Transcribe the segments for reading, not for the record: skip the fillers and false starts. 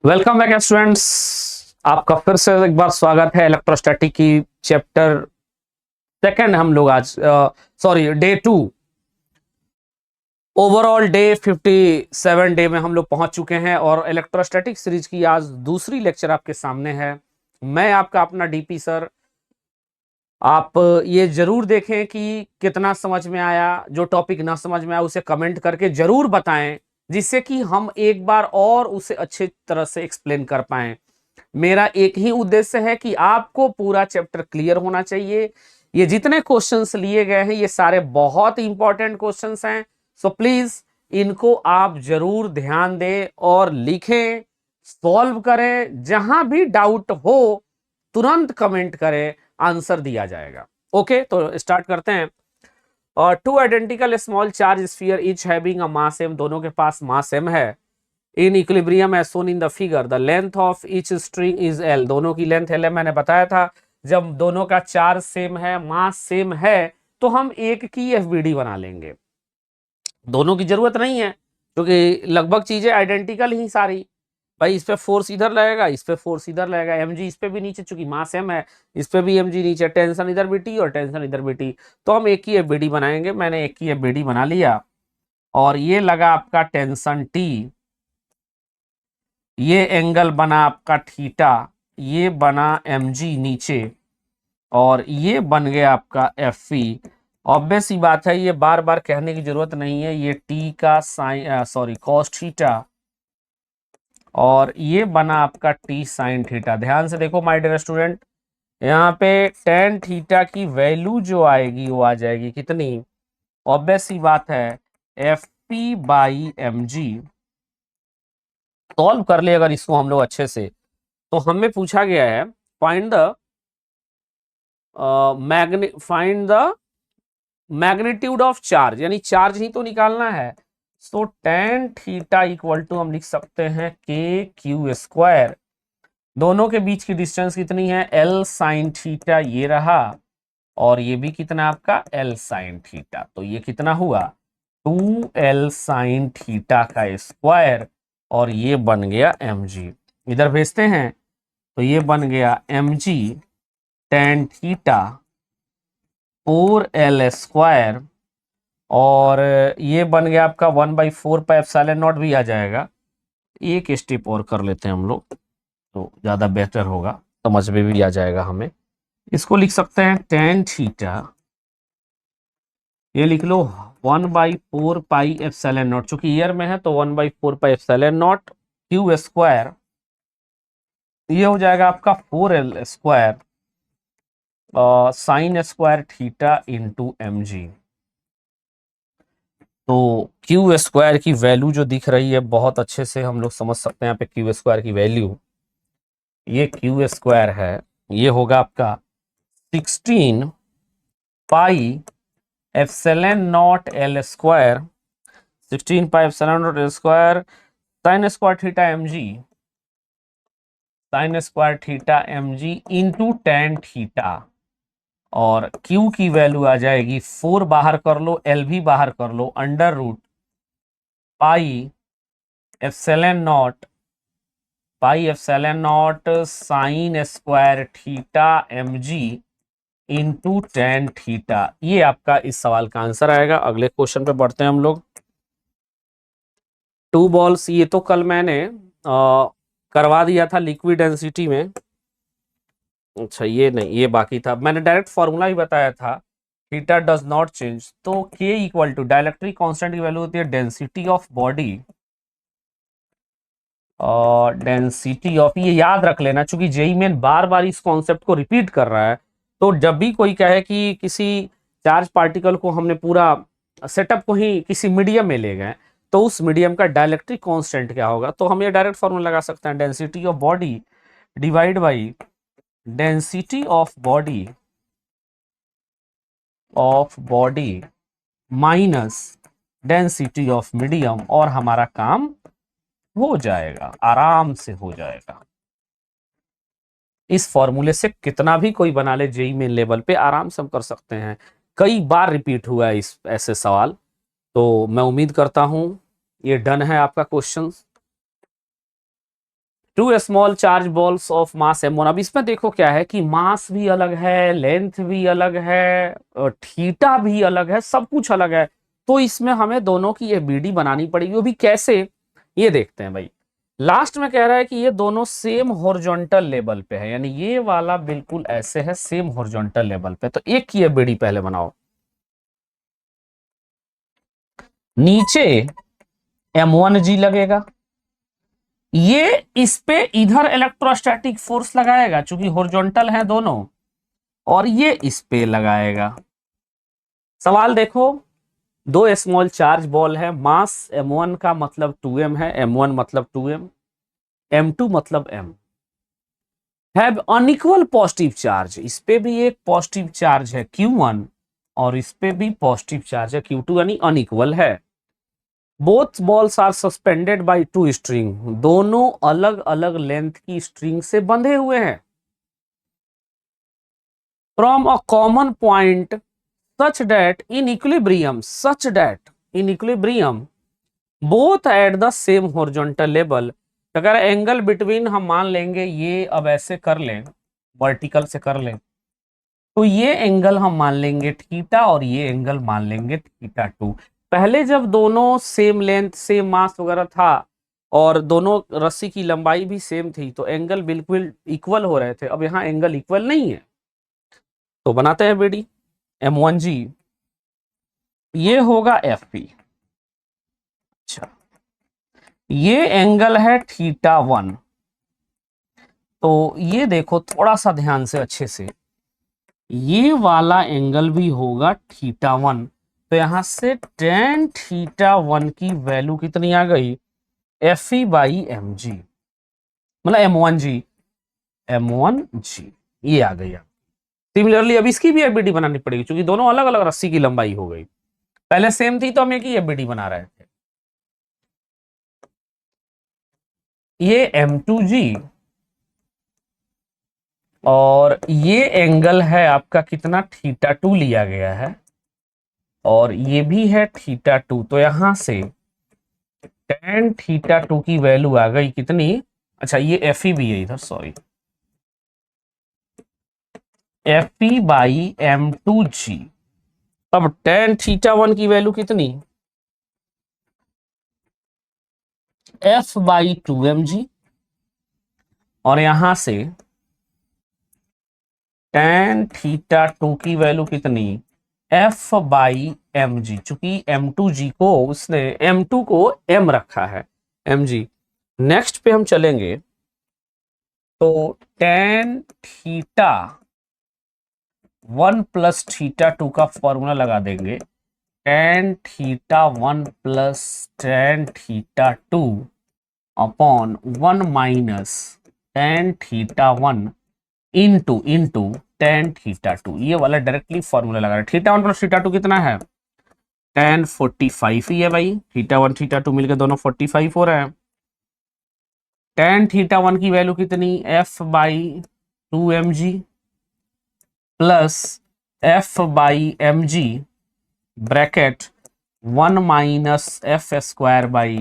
Welcome back students. आपका फिर से एक बार स्वागत है इलेक्ट्रोस्टैटिक की चैप्टर सेकंड। हम लोग आज डे 2, ओवरऑल डे 57 डे में हम लोग पहुंच चुके हैं और इलेक्ट्रोस्टैटिक सीरीज की आज दूसरी लेक्चर आपके सामने है। मैं आपका अपना डीपी सर। आप ये जरूर देखें कि कितना समझ में आया। जो टॉपिक ना समझ में आया उसे कमेंट करके जरूर बताएं, जिससे कि हम एक बार और उसे अच्छे तरह से एक्सप्लेन कर पाएं। मेरा एक ही उद्देश्य है कि आपको पूरा चैप्टर क्लियर होना चाहिए। ये जितने क्वेश्चंस लिए गए हैं ये सारे बहुत इंपॉर्टेंट क्वेश्चंस हैं। सो प्लीज इनको आप जरूर ध्यान दें और लिखें, सॉल्व करें। जहां भी डाउट हो तुरंत कमेंट करें, आंसर दिया जाएगा। ओके, तो स्टार्ट करते हैं। और two identical small charge sphere each having a mass m, दोनों के पास मास m है। In equilibrium as shown in the figure the length of each string is l, दोनों की लेंथ l है। मैंने बताया था जब दोनों का चार्ज सेम है, मास सेम है, तो हम एक की एफबीडी बना लेंगे। दोनों की जरूरत नहीं है क्योंकि लगभग चीजें आइडेंटिकल ही सारी। भाई इस पे फोर्स इधर लगेगा, इस पे फोर्स इधर लगेगा, mg इस पे भी नीचे, चूंकि मास m है इस पे भी mg नीचे, टेंशन इधर भी t और टेंशन इधर भी t, तो हम एक की एफबीडी बनाएंगे। मैंने एक की एफबीडी बना लिया और ये लगा आपका टेंशन t, ये एंगल बना आपका थीटा, ये बना mg नीचे, और ये बन गया आपका एफ ई। ऑब्वियस सी बात है, ये बार बार कहने की जरूरत नहीं है। ये टी का साइन कॉस थीटा, और ये बना आपका टी साइन थीटा। ध्यान से देखो माय डियर स्टूडेंट, यहाँ पे टेन थीटा की वैल्यू जो आएगी वो आ जाएगी कितनी? ऑब्वियस सी बात है, F P by M G. Solve कर ले अगर इसको हम लोग अच्छे से, तो हमें पूछा गया है find the magnitude of charge, यानी चार्ज ही तो निकालना है। सो टेन थीटा इक्वल टू हम लिख सकते हैं के क्यू स्क्वायर। दोनों के बीच की डिस्टेंस कितनी है? एल साइन थीटा ये रहा, और ये भी कितना आपका एल साइन थीटा। तो ये कितना हुआ? 2l साइन थीटा का स्क्वायर, और ये बन गया mg। इधर भेजते हैं तो ये बन गया mg tan theta 4l square, और ये बन गया आपका 1/4 पाई एप्सिलॉन नॉट भी आ जाएगा। एक स्टेप और कर लेते हैं हम लोग तो ज़्यादा बेहतर होगा, समझ में भी आ जाएगा हमें। इसको लिख सकते हैं टेन थीटा, ये लिख लो 1/4 पाई एप्सिलॉन नॉट, चूंकि ईयर में है तो 1/4 pi epsilon naught Q square, ये हो जाएगा आपका 4l square sine square theta into M G. तो क्यू स्क्वायर की वैल्यू जो दिख रही है बहुत अच्छे से हम लोग समझ सकते हैं। यहाँ पे क्यू स्क्वायर की वैल्यू, ये क्यू स्क्वायर है, ये होगा आपका 16 pi epsilon naught L square, 16 pi epsilon naught L square sine square theta M G, sine square theta M G into tan theta. और Q की वैल्यू आ जाएगी 4, बाहर कर लो, L भी बाहर कर लो, under root pi epsilon naught, pi epsilon naught sine square theta M G into tan theta. ये आपका इस सवाल का आंसर आएगा। अगले क्वेश्चन पे बढ़ते हैं हम लोग। टू बॉल्स, ये तो कल मैंने करवा दिया था लिक्विड डेंसिटी में। अच्छा ये नहीं, ये बाकी था, मैंने डायरेक्ट फॉर्मूला ही बताया था, थीटा डज नॉट चेंज। तो के इक्वल टू डाइलेक्ट्रिक कांस्टेंट की वैल्यू होती है डेंसिटी ऑफ बॉडी, और डेंसिटी ऑफ, ये याद रख लेना चूंकि जेई मेन बार बार इस कॉन्सेप्ट को रिपीट कर रहा है। तो जब भी कोई कहे कि किसी चार्ज पार्टिकल को हमने पूरा सेटअप को ही किसी मीडियम में ले गए, तो उस मीडियम का डाइलेक्ट्रिक कांस्टेंट क्या होगा, तो हम ये डायरेक्ट फॉर्मूला लगा सकते हैं, density of body divide by density of body minus density of medium, और हमारा काम हो जाएगा, आराम से हो जाएगा। इस फॉर्मूले से कितना भी कोई बना ले जेई मेन लेवल पे आराम से हम कर सकते हैं। कई बार रिपीट हुआ है इस ऐसे सवाल, तो मैं उम्मीद करता हूं ये डन है आपका question. Two small charge balls of mass m1। अब इसमें देखो क्या है कि मास भी अलग है, लेंथ भी अलग है, थीटा भी अलग है, सब कुछ अलग है। तो इसमें हमें दोनों की ये बीडी बनानी पड़ेगी। वो भी कैसे, ये देखते हैं भाई। लास्ट में कह रहा है कि ये दोनों सेम हॉरिजॉन्टल लेवल पे है, यानी ये वाला बिल्कुल ऐसे है सेम हॉरिजॉन्टल लेवल पे। तो एक की ये बीडी पहले बनाओ। नीचे m1g लगेगा, ये इस पे इधर इलेक्ट्रोस्टैटिक फोर्स लगाएगा चूंकि हॉरिजॉन्टल है दोनों, और ये इस पे लगाएगा। सवाल देखो, दो स्मॉल चार्ज बॉल है, मास m1 का मतलब 2m है, m1 मतलब 2m, m2 मतलब m, have unequal positive charge. इस पे भी एक पॉजिटिव चार्ज है q1 और इस पे भी पॉजिटिव चार्ज है q2, यानी अनइक्वल है। Both balls are suspended by two string, दोनों अलग अलग लेंथ की स्ट्रिंग से बंधे हुए हैं। From a common point such that in equilibrium both at the same horizontal level. अगर एंगल बिटवीन हम मान लेंगे, ये अब ऐसे कर लें, वर्टिकल से कर लें, तो ये एंगल हम मान लेंगे थीटा और ये एंगल मान लेंगे थीटा 2। पहले जब दोनों सेम लेंथ सेम मास वगैरह था और दोनों रस्सी की लंबाई भी सेम थी तो एंगल बिल्कुल इक्वल हो रहे थे। अब यहाँ एंगल इक्वल नहीं है, तो बनाते हैं बीडी। m1g ये होगा fp। अच्छा, ये एंगल है थीटा 1। तो ये देखो थोड़ा सा ध्यान से अच्छे से, ये वाला एंगल भी होगा थीटा 1। तो यहां से टेन थीटा 1 की वैल्यू कितनी आ गई, F E by M G, मतलब m1g ये आ गई। सिमिलरली अब इसकी भी एबीडी बनानी पड़ेगी क्योंकि दोनों अलग अलग रस्सी की लंबाई हो गई। पहले सेम थी तो हम एक ही एबीडी बना रहे थे। ये m2g और ये एंगल है आपका कितना, थीटा 2 लिया गया है, और ये भी है थीटा 2। तो यहां से टेन थीटा 2 की वैल्यू आ गई कितनी, अच्छा ये एफ ई भी है इधर, sorry, F E by m2g। अब टेन थीटा 1 की वैल्यू कितनी, f बाई 2mg, और यहां से टेन थीटा 2 की वैल्यू कितनी, f बाई एम जी, चूंकि m2g को उसने m2 को m रखा है, mg। नेक्स्ट पे हम चलेंगे तो टेन थीटा 1 प्लस थीटा 2 का फॉर्मूला लगा देंगे, tan theta 1 plus tan theta 2 upon 1 minus tan theta 1 into tan theta 2। ये वाला डायरेक्टली फॉर्मूला लगा रहा है। थीटा 1 प्लस थीटा 2 कितना है, टेन 45 ही है भाई, थीटा 1 थीटा 2 मिलकर दोनों 45 हो रहे हैं। टेन थीटा 1 की वैल्यू कितनी, F by 2mg plus F by M G bracket 1 minus F square by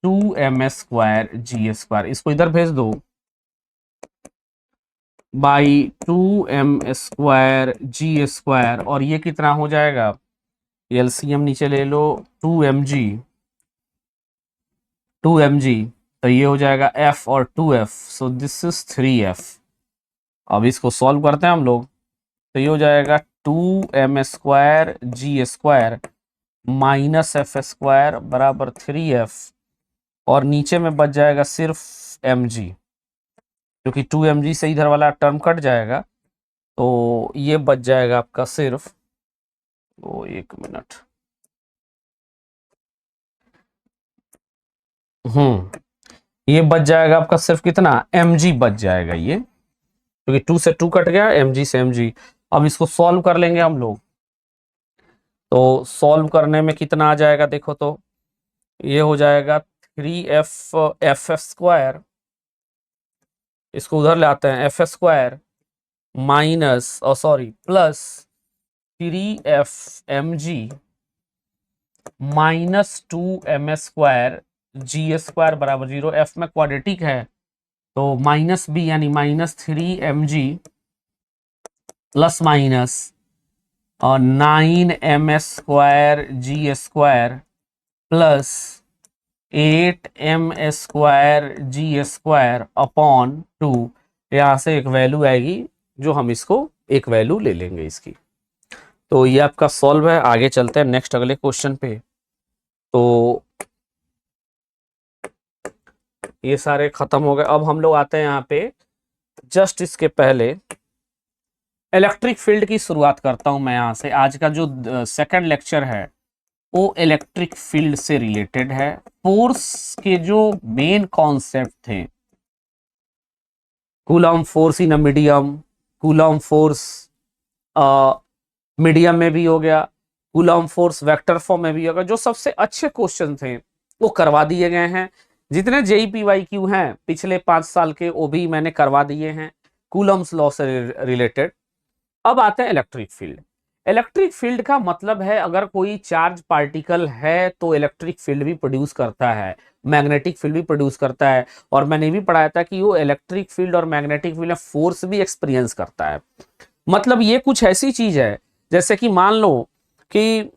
2m² G square. इसको इधर भेज दो, बाई 2m² जी स्क्वायर, और ये कितना हो जाएगा, एलसीएम नीचे ले लो, 2mg तो ये हो जाएगा f और 2f, so this is 3f। अब इसको सॉल्व करते हैं हम लोग, तो ये हो जाएगा 2m² G square minus F square बराबर 3f, और नीचे में बच जाएगा सिर्फ mg, क्योंकि 2mg से इधर वाला टर्म कट जाएगा, तो ये बच जाएगा आपका सिर्फ, वो एक मिनट, ये बच जाएगा आपका सिर्फ कितना, mg बच जाएगा ये, क्योंकि 2 से 2 कट गया, mg से mg। अब इसको सॉल्व कर लेंगे हम लोग, तो सॉल्व करने में कितना आ जाएगा देखो, तो ये हो जाएगा 3f स्क्वायर, इसको उधर ले आते हैं, F square minus sorry plus 3f mg minus 2m² G square बराबर 0। एफ में क्वाड्रेटिक है तो माइनस बी यानी -3 mg प्लस माइनस और 9m² प्लस 8m² अपॉन 2। यहाँ से एक वैल्यू आएगी जो हम इसको एक वैल्यू ले लेंगे इसकी। तो ये आपका सॉल्व है। आगे चलते हैं नेक्स्ट अगले क्वेश्चन पे। तो ये सारे खत्म हो गए। अब हम लोग आते हैं यहाँ पे, जस्ट इसके पहले इलेक्ट्रिक फील्ड की शुरुआत करता हूं मैं यहाँ से। आज का जो सेकंड लेक्चर है वो इलेक्ट्रिक फील्ड से रिलेटेड है। फोर्स के जो मेन कॉन्सेप्ट थे, coulomb force in a medium, coulomb force medium में भी हो गया, कूलम फोर्स वेक्टर फॉर्म में भी होगा, जो सबसे अच्छे क्वेश्चन थे वो करवा दिए गए हैं। जितने JEE-PYQ हैं पिछले 5 साल के वो भी मैंने करवा दिए हैं कूलम्स लॉ से रिलेटेड। अब आते हैं इलेक्ट्रिक फील्ड। इलेक्ट्रिक फील्ड का मतलब है अगर कोई चार्ज पार्टिकल है तो इलेक्ट्रिक फील्ड भी प्रोड्यूस करता है, मैग्नेटिक फील्ड भी प्रोड्यूस करता है। और मैंने भी पढ़ाया था कि वो इलेक्ट्रिक फील्ड और मैग्नेटिक फील्ड में फोर्स भी एक्सपीरियंस करता है। मतलब ये कुछ ऐसी चीज है जैसे कि मान लो कि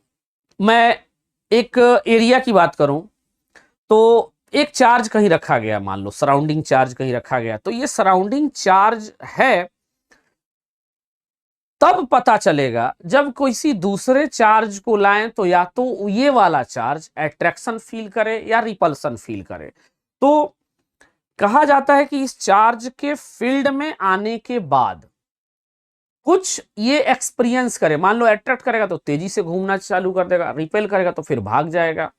मैं एक एरिया की बात करूं, तो एक चार्ज कहीं रखा गया, मान लो सराउंडिंग चार्ज कहीं रखा गया, तो ये सराउंडिंग चार्ज है तब पता चलेगा जब किसी दूसरे चार्ज को लाएं तो या तो ये वाला चार्ज अट्रैक्शन फील करे या रिपल्सन फील करे। तो कहा जाता है कि इस चार्ज के फील्ड में आने के बाद कुछ ये एक्सपीरियंस करे। मान लो अट्रैक्ट करेगा तो तेजी से घूमना चालू कर देगा, रिपेल करेगा तो फिर भाग जाएगा।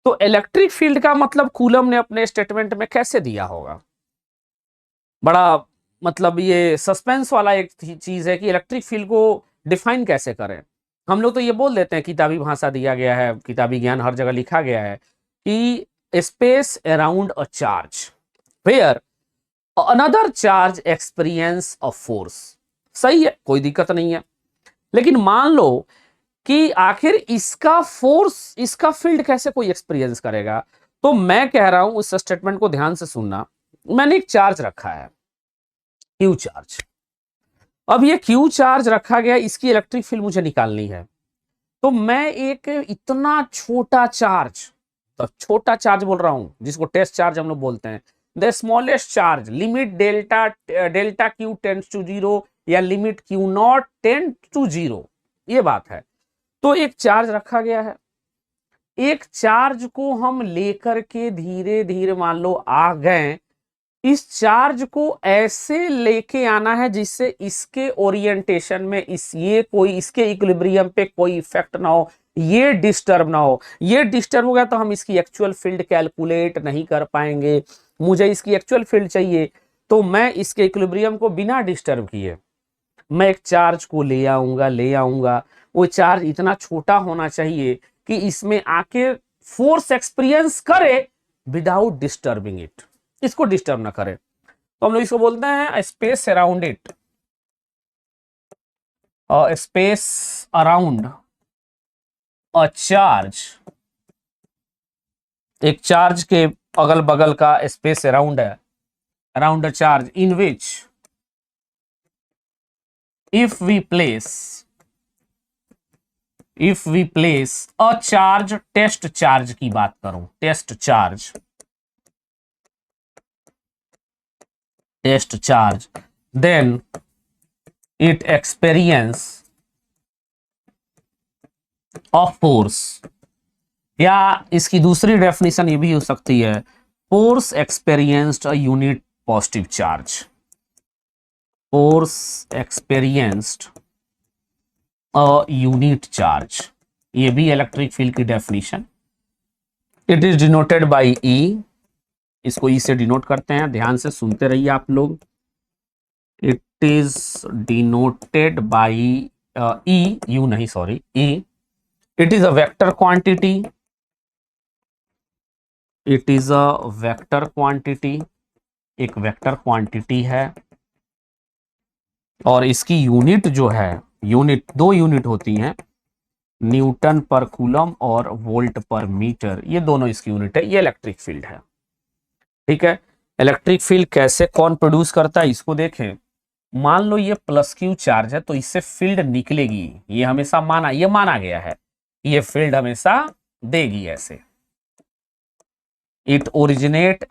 तो इलेक्ट्रिक फील्ड का मतलब कूलम ने अपने स्टेटमेंट में कैसे दिया होगा, बड़ा मतलब ये सस्पेंस वाला एक चीज है कि इलेक्ट्रिक फील्ड को डिफाइन कैसे करें। हम लोग तो ये बोल देते हैं, किताबी भाषा दिया गया है, किताबी ज्ञान हर जगह लिखा गया है कि space around a charge where another charge experience a force. सही है, कोई दिक्कत नहीं है। लेकिन मान लो कि आखिर इसका फोर्स, इसका फील्ड कैसे कोई एक्सपीरियंस करेगा। तो मैं कह रहा हूं उस स्टेटमेंट को ध्यान से सुनना। मैंने एक चार्ज रखा है, क्यू चार्ज। अब ये क्यू चार्ज रखा गया, इसकी इलेक्ट्रिक फील्ड मुझे निकालनी है। तो मैं एक इतना छोटा चार्ज, तो छोटा चार्ज बोल रहा हूं जिसको टेस्ट चार्ज हम लोग बोलते हैं, the smallest charge limit delta Q tends to 0 या limit Q naught tend to 0, ये बात है। तो एक चार्ज रखा गया है, एक चार्ज को हम लेकर के धीरे धीरे मान लो आ गए। इस चार्ज को ऐसे लेके आना है जिससे इसके ओरिएंटेशन में इसके इक्विलिब्रियम पे कोई इफेक्ट ना हो, ये डिस्टर्ब ना हो। ये डिस्टर्ब हो गया तो हम इसकी एक्चुअल फील्ड कैलकुलेट नहीं कर पाएंगे। मुझे इसकी एक्चुअल फील्ड चाहिए, तो मैं इसके इक्विलिब्रियम को बिना डिस्टर्ब किए मैं एक चार्ज को ले आऊंगा। वो चार्ज इतना छोटा होना चाहिए कि इसमें आके फोर्स एक्सपीरियंस करे विदाउट डिस्टर्बिंग इट, इसको डिस्टर्ब ना करे। तो हम लोग इसको बोलते हैं स्पेस अराउंड इट, और स्पेस अराउंड अ चार्ज, एक चार्ज के अगल बगल का स्पेस अराउंड है, around a charge in which if we place a charge, test charge की बात करूं, test charge, then it experience a force, या इसकी दूसरी डेफिनेशन ये भी हो सकती है, force experienced a unit positive charge, force experienced a unit charge. ये भी इलेक्ट्रिक फील्ड की definition. It is denoted by E, इसको ई से डिनोट करते हैं, ध्यान से सुनते रहिए आप लोग। It is denoted by E, U नहीं sorry, E. It is a vector quantity, it is a vector quantity, एक वेक्टर क्वांटिटी है। और इसकी यूनिट जो है, यूनिट 2 यूनिट होती हैं, न्यूटन पर कूलम और वोल्ट पर मीटर, ये दोनों इसकी यूनिट है। ये इलेक्ट्रिक फील्ड है, ठीक है। इलेक्ट्रिक फील्ड कैसे कौन प्रोड्यूस करता है इसको देखें। मान लो ये प्लस क्यू चार्ज है तो इससे फील्ड निकलेगी, ये हमेशा माना गया है, ये फील्ड हमेशा देगी ऐसे। It originate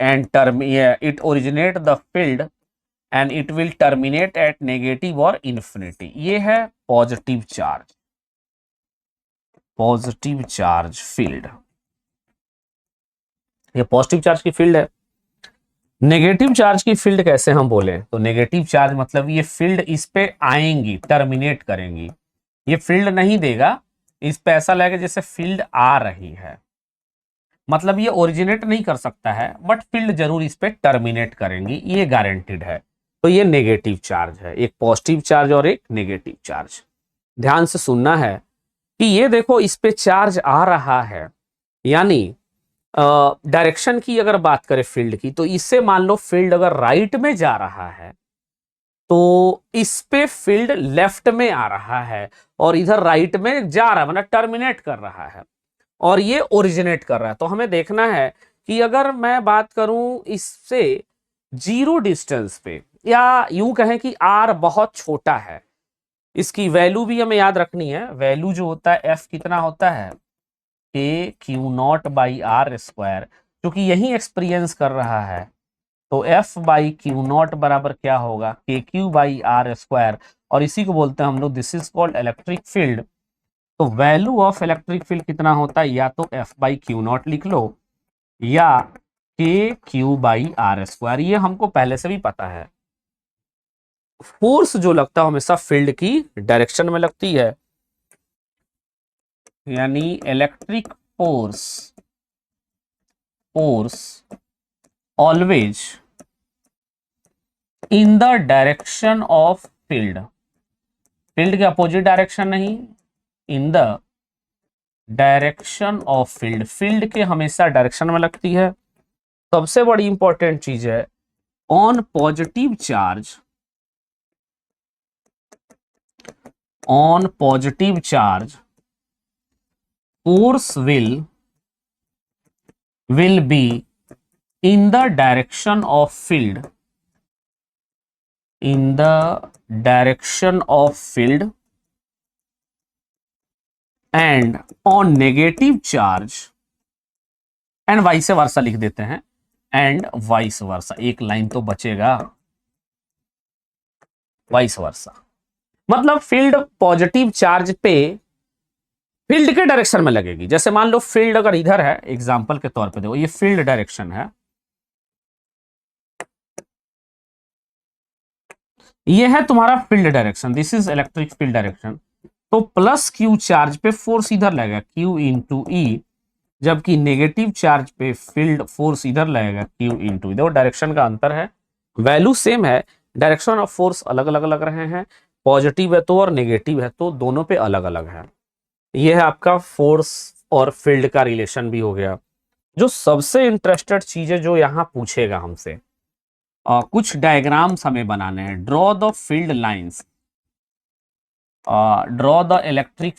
the field and it will terminate at negative और इन्फिनिटी। ये है पॉजिटिव चार्ज फील्ड, ये पॉजिटिव चार्ज की फील्ड है। नेगेटिव चार्ज की फील्ड कैसे हम बोले तो नेगेटिव चार्ज मतलब ये फील्ड इस पे आएंगी, टर्मिनेट करेंगी, ये फील्ड नहीं देगा, इस पे ऐसा लगेगा जैसे फील्ड आ रही है, मतलब ये ओरिजिनेट नहीं कर सकता है बट फील्ड जरूर इस पे टर्मिनेट करेंगी, ये गारंटीड है। तो ये नेगेटिव चार्ज है, एक पॉजिटिव चार्ज और एक नेगेटिव चार्ज। ध्यान से सुनना है कि ये देखो इस पे चार्ज आ रहा है, यानी डायरेक्शन की अगर बात करें फील्ड की तो इससे मान लो फील्ड अगर राइट में जा रहा है तो इस पे फील्ड लेफ्ट में आ रहा है और इधर राइट में जा रहा है, मतलब टर्मिनेट कर रहा है, और ये ओरिजिनेट कर रहा है। तो हमें देखना है कि अगर मैं बात करूं इससे जीरो डिस्टेंस पे, या यूं कहें कि आर बहुत छोटा है, इसकी वैल्यू भी हमें याद रखनी है। वैल्यू जो होता है एफ कितना होता है K Q naught by R square, क्योंकि यही एक्सपीरियंस कर रहा है तो एफ बाई क्यू नॉट बराबर क्या होगा के क्यू बाई आर स्क्वायर, और इसी को बोलते हैं हम लोग this is called electric field. तो वैल्यू ऑफ इलेक्ट्रिक फील्ड कितना होता है, या तो एफ बाई क्यू नॉट लिख लो या के क्यू बाई आर स्क्वायर, ये हमको पहले से भी पता है। फोर्स जो लगता है हमेशा फील्ड की डायरेक्शन में लगती है, यानी electric force always in the direction of field, field के अपोजिट डायरेक्शन नहीं, in the direction of field, field के हमेशा डायरेक्शन में लगती है। सबसे बड़ी इंपॉर्टेंट चीज है on positive charge force will be in the direction of field, and on negative charge and vice versa लिख देते हैं, and vice versa, एक लाइन तो बचेगा, vice versa मतलब फील्ड पॉजिटिव चार्ज पे फील्ड के डायरेक्शन में लगेगी। जैसे मान लो फील्ड अगर इधर है, एग्जांपल के तौर पे देखो ये फील्ड डायरेक्शन है, ये है तुम्हारा field direction, this is electric field direction. तो प्लस क्यू चार्ज पे फोर्स इधर लगेगा क्यू इंटू ई, जबकि नेगेटिव चार्ज पे फील्ड फोर्स इधर लगेगा क्यू इंटू ई। देखो डायरेक्शन का अंतर है, वैल्यू सेम है, डायरेक्शन ऑफ फोर्स अलग अलग लग रहे हैं, पॉजिटिव है तो और नेगेटिव है तो दोनों पे अलग अलग है। यह है आपका फोर्स और फील्ड का रिलेशन भी हो गया। जो सबसे इंटरेस्टेड चीज है जो यहाँ पूछेगा हमसे, कुछ डायग्राम्स हमें बनाने हैं। Draw the field lines, draw the electric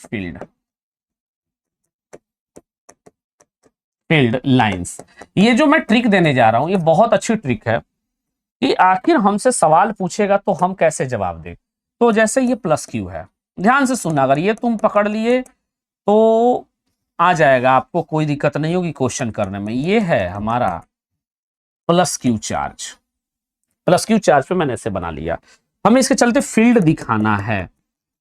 field lines. ये जो मैं ट्रिक देने जा रहा हूं ये बहुत अच्छी ट्रिक है कि आखिर हमसे सवाल पूछेगा तो हम कैसे जवाब दें। तो जैसे ये प्लस क्यू है, ध्यान से सुनना, अगर ये तुम पकड़ लिए तो आ जाएगा, आपको कोई दिक्कत नहीं होगी क्वेश्चन करने में। ये है हमारा plus Q charge, plus Q charge पे मैंने इसे बना लिया। हमें इसके चलते फील्ड दिखाना है,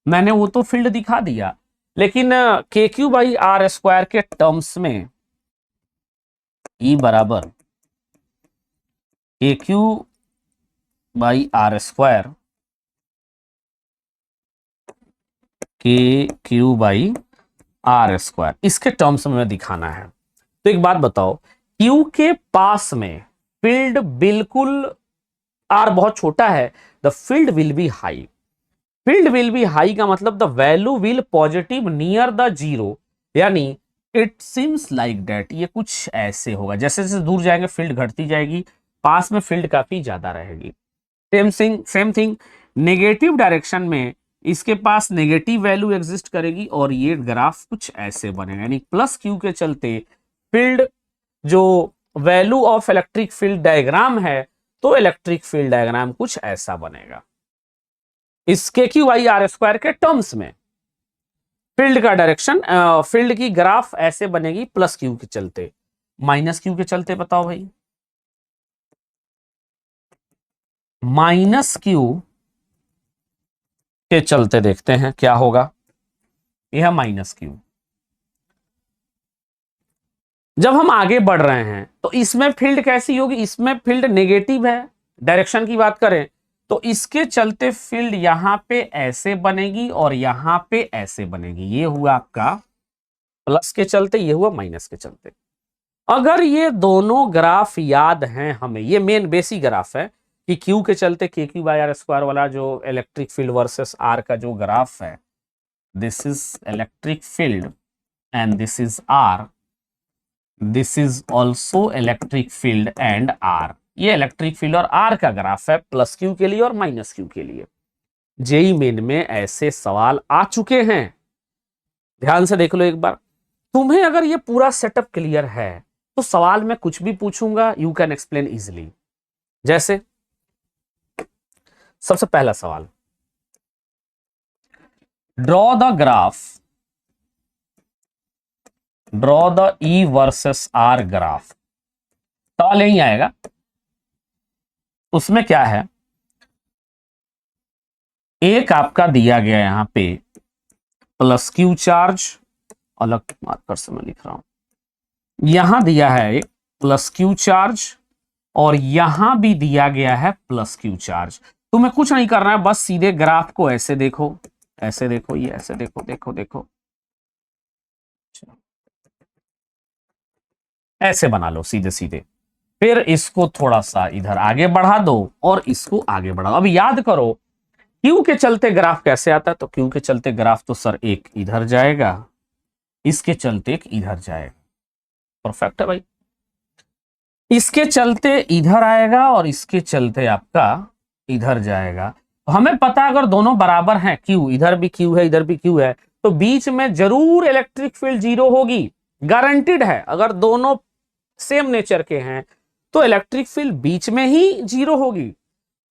मैंने वो तो फील्ड दिखा दिया, लेकिन के क्यू बाई आर स्क्वायर के टर्म्स में ई बराबर के क्यू बाई आर स्क्वायर के क्यू बाई आर स्क्वायर, इसके टर्म्स में दिखाना है। तो एक बात बताओ, क्यू के पास में फील्ड बिल्कुल, आर बहुत छोटा है, the field will be high. Field will be high का मतलब the value will positive near the zero, यानी इट सीम्स लाइक दैट, ये कुछ ऐसे होगा, जैसे जैसे दूर जाएंगे फील्ड घटती जाएगी, पास में फील्ड काफी ज्यादा रहेगी। सेम थिंग नेगेटिव डायरेक्शन में इसके पास नेगेटिव वैल्यू एग्जिस्ट करेगी और ये ग्राफ कुछ ऐसे बनेगा, यानी प्लस क्यू के चलते फील्ड जो value of electric field diagram है तो इलेक्ट्रिक फील्ड डायग्राम कुछ ऐसा बनेगा। इस KQ/R² के टर्म्स में फील्ड का डायरेक्शन, फील्ड की ग्राफ ऐसे बनेगी प्लस क्यू के चलते, माइनस क्यू के चलते। बताओ भाई, माइनस क्यू के चलते देखते हैं क्या होगा। यह माइनस क्यू, जब हम आगे बढ़ रहे हैं तो इसमें फील्ड कैसी होगी, इसमें फील्ड नेगेटिव है। डायरेक्शन की बात करें तो इसके चलते फील्ड यहां पे ऐसे बनेगी और यहां पे ऐसे बनेगी। ये हुआ आपका प्लस के चलते, ये हुआ माइनस के चलते। अगर ये दोनों ग्राफ याद हैं हमें, ये मेन बेसिक ग्राफ है कि क्यू के चलते KQ/R² वाला जो इलेक्ट्रिक फील्ड वर्सेस आर का जो ग्राफ है, this is electric field and this is R, this is also electric field and R. ये इलेक्ट्रिक फील्ड और आर का ग्राफ है प्लस क्यू के लिए और माइनस क्यू के लिए। जेईई मेन में ऐसे सवाल आ चुके हैं, ध्यान से देख लो एक बार। तुम्हें अगर ये पूरा सेटअप क्लियर है तो सवाल में कुछ भी पूछूंगा यू कैन एक्सप्लेन इजिली। जैसे सबसे पहला सवाल, draw the E versus R graph. सवाल यही आएगा। उसमें क्या है, एक आपका दिया गया यहां पे प्लस क्यू चार्ज, अलग मार्कर से मैं लिख रहा हूं, यहां दिया है एक प्लस क्यू चार्ज और यहां भी दिया गया है प्लस क्यू चार्ज। तुम्हें कुछ नहीं करना है, बस सीधे ग्राफ को ऐसे देखो, ऐसे देखो, ये ऐसे देखो, देखो देखो, ऐसे बना लो सीधे सीधे। फिर इसको थोड़ा सा इधर आगे बढ़ा दो और इसको आगे बढ़ा दो। अब याद करो क्यू के चलते ग्राफ कैसे आता है, तो क्यू के चलते ग्राफ तो सर एक इधर जाएगा, इसके चलते एक इधर जाएगा। परफेक्ट है भाई। इसके चलते इधर आएगा और इसके चलते आपका इधर जाएगा। तो हमें पता है अगर दोनों बराबर हैं, क्यू इधर भी क्यू है इधर भी क्यू है, तो बीच में जरूर इलेक्ट्रिक फील्ड जीरो होगी, गारंटीड है। अगर दोनों सेम नेचर के हैं तो इलेक्ट्रिक फील्ड बीच में ही जीरो होगी।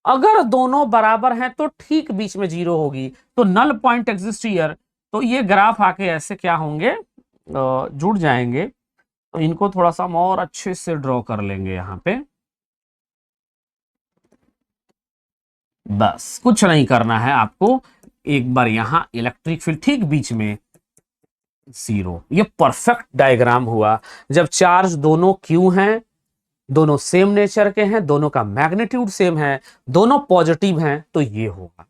अगर दोनों बराबर हैं तो ठीक बीच में जीरो होगी, तो नल पॉइंट एग्जिस्ट हियर। तो ये ग्राफ आके ऐसे क्या होंगे, जुड़ जाएंगे। तो इनको थोड़ा सा हम और अच्छे से ड्रॉ कर लेंगे यहां पे। बस कुछ नहीं करना है आपको, एक बार यहां इलेक्ट्रिक फील्ड ठीक बीच में जीरो। ये परफेक्ट डायग्राम हुआ जब चार्ज दोनों क्यू हैं, दोनों सेम नेचर के हैं, दोनों का मैग्नीट्यूड सेम है, दोनों पॉजिटिव हैं, तो ये होगा।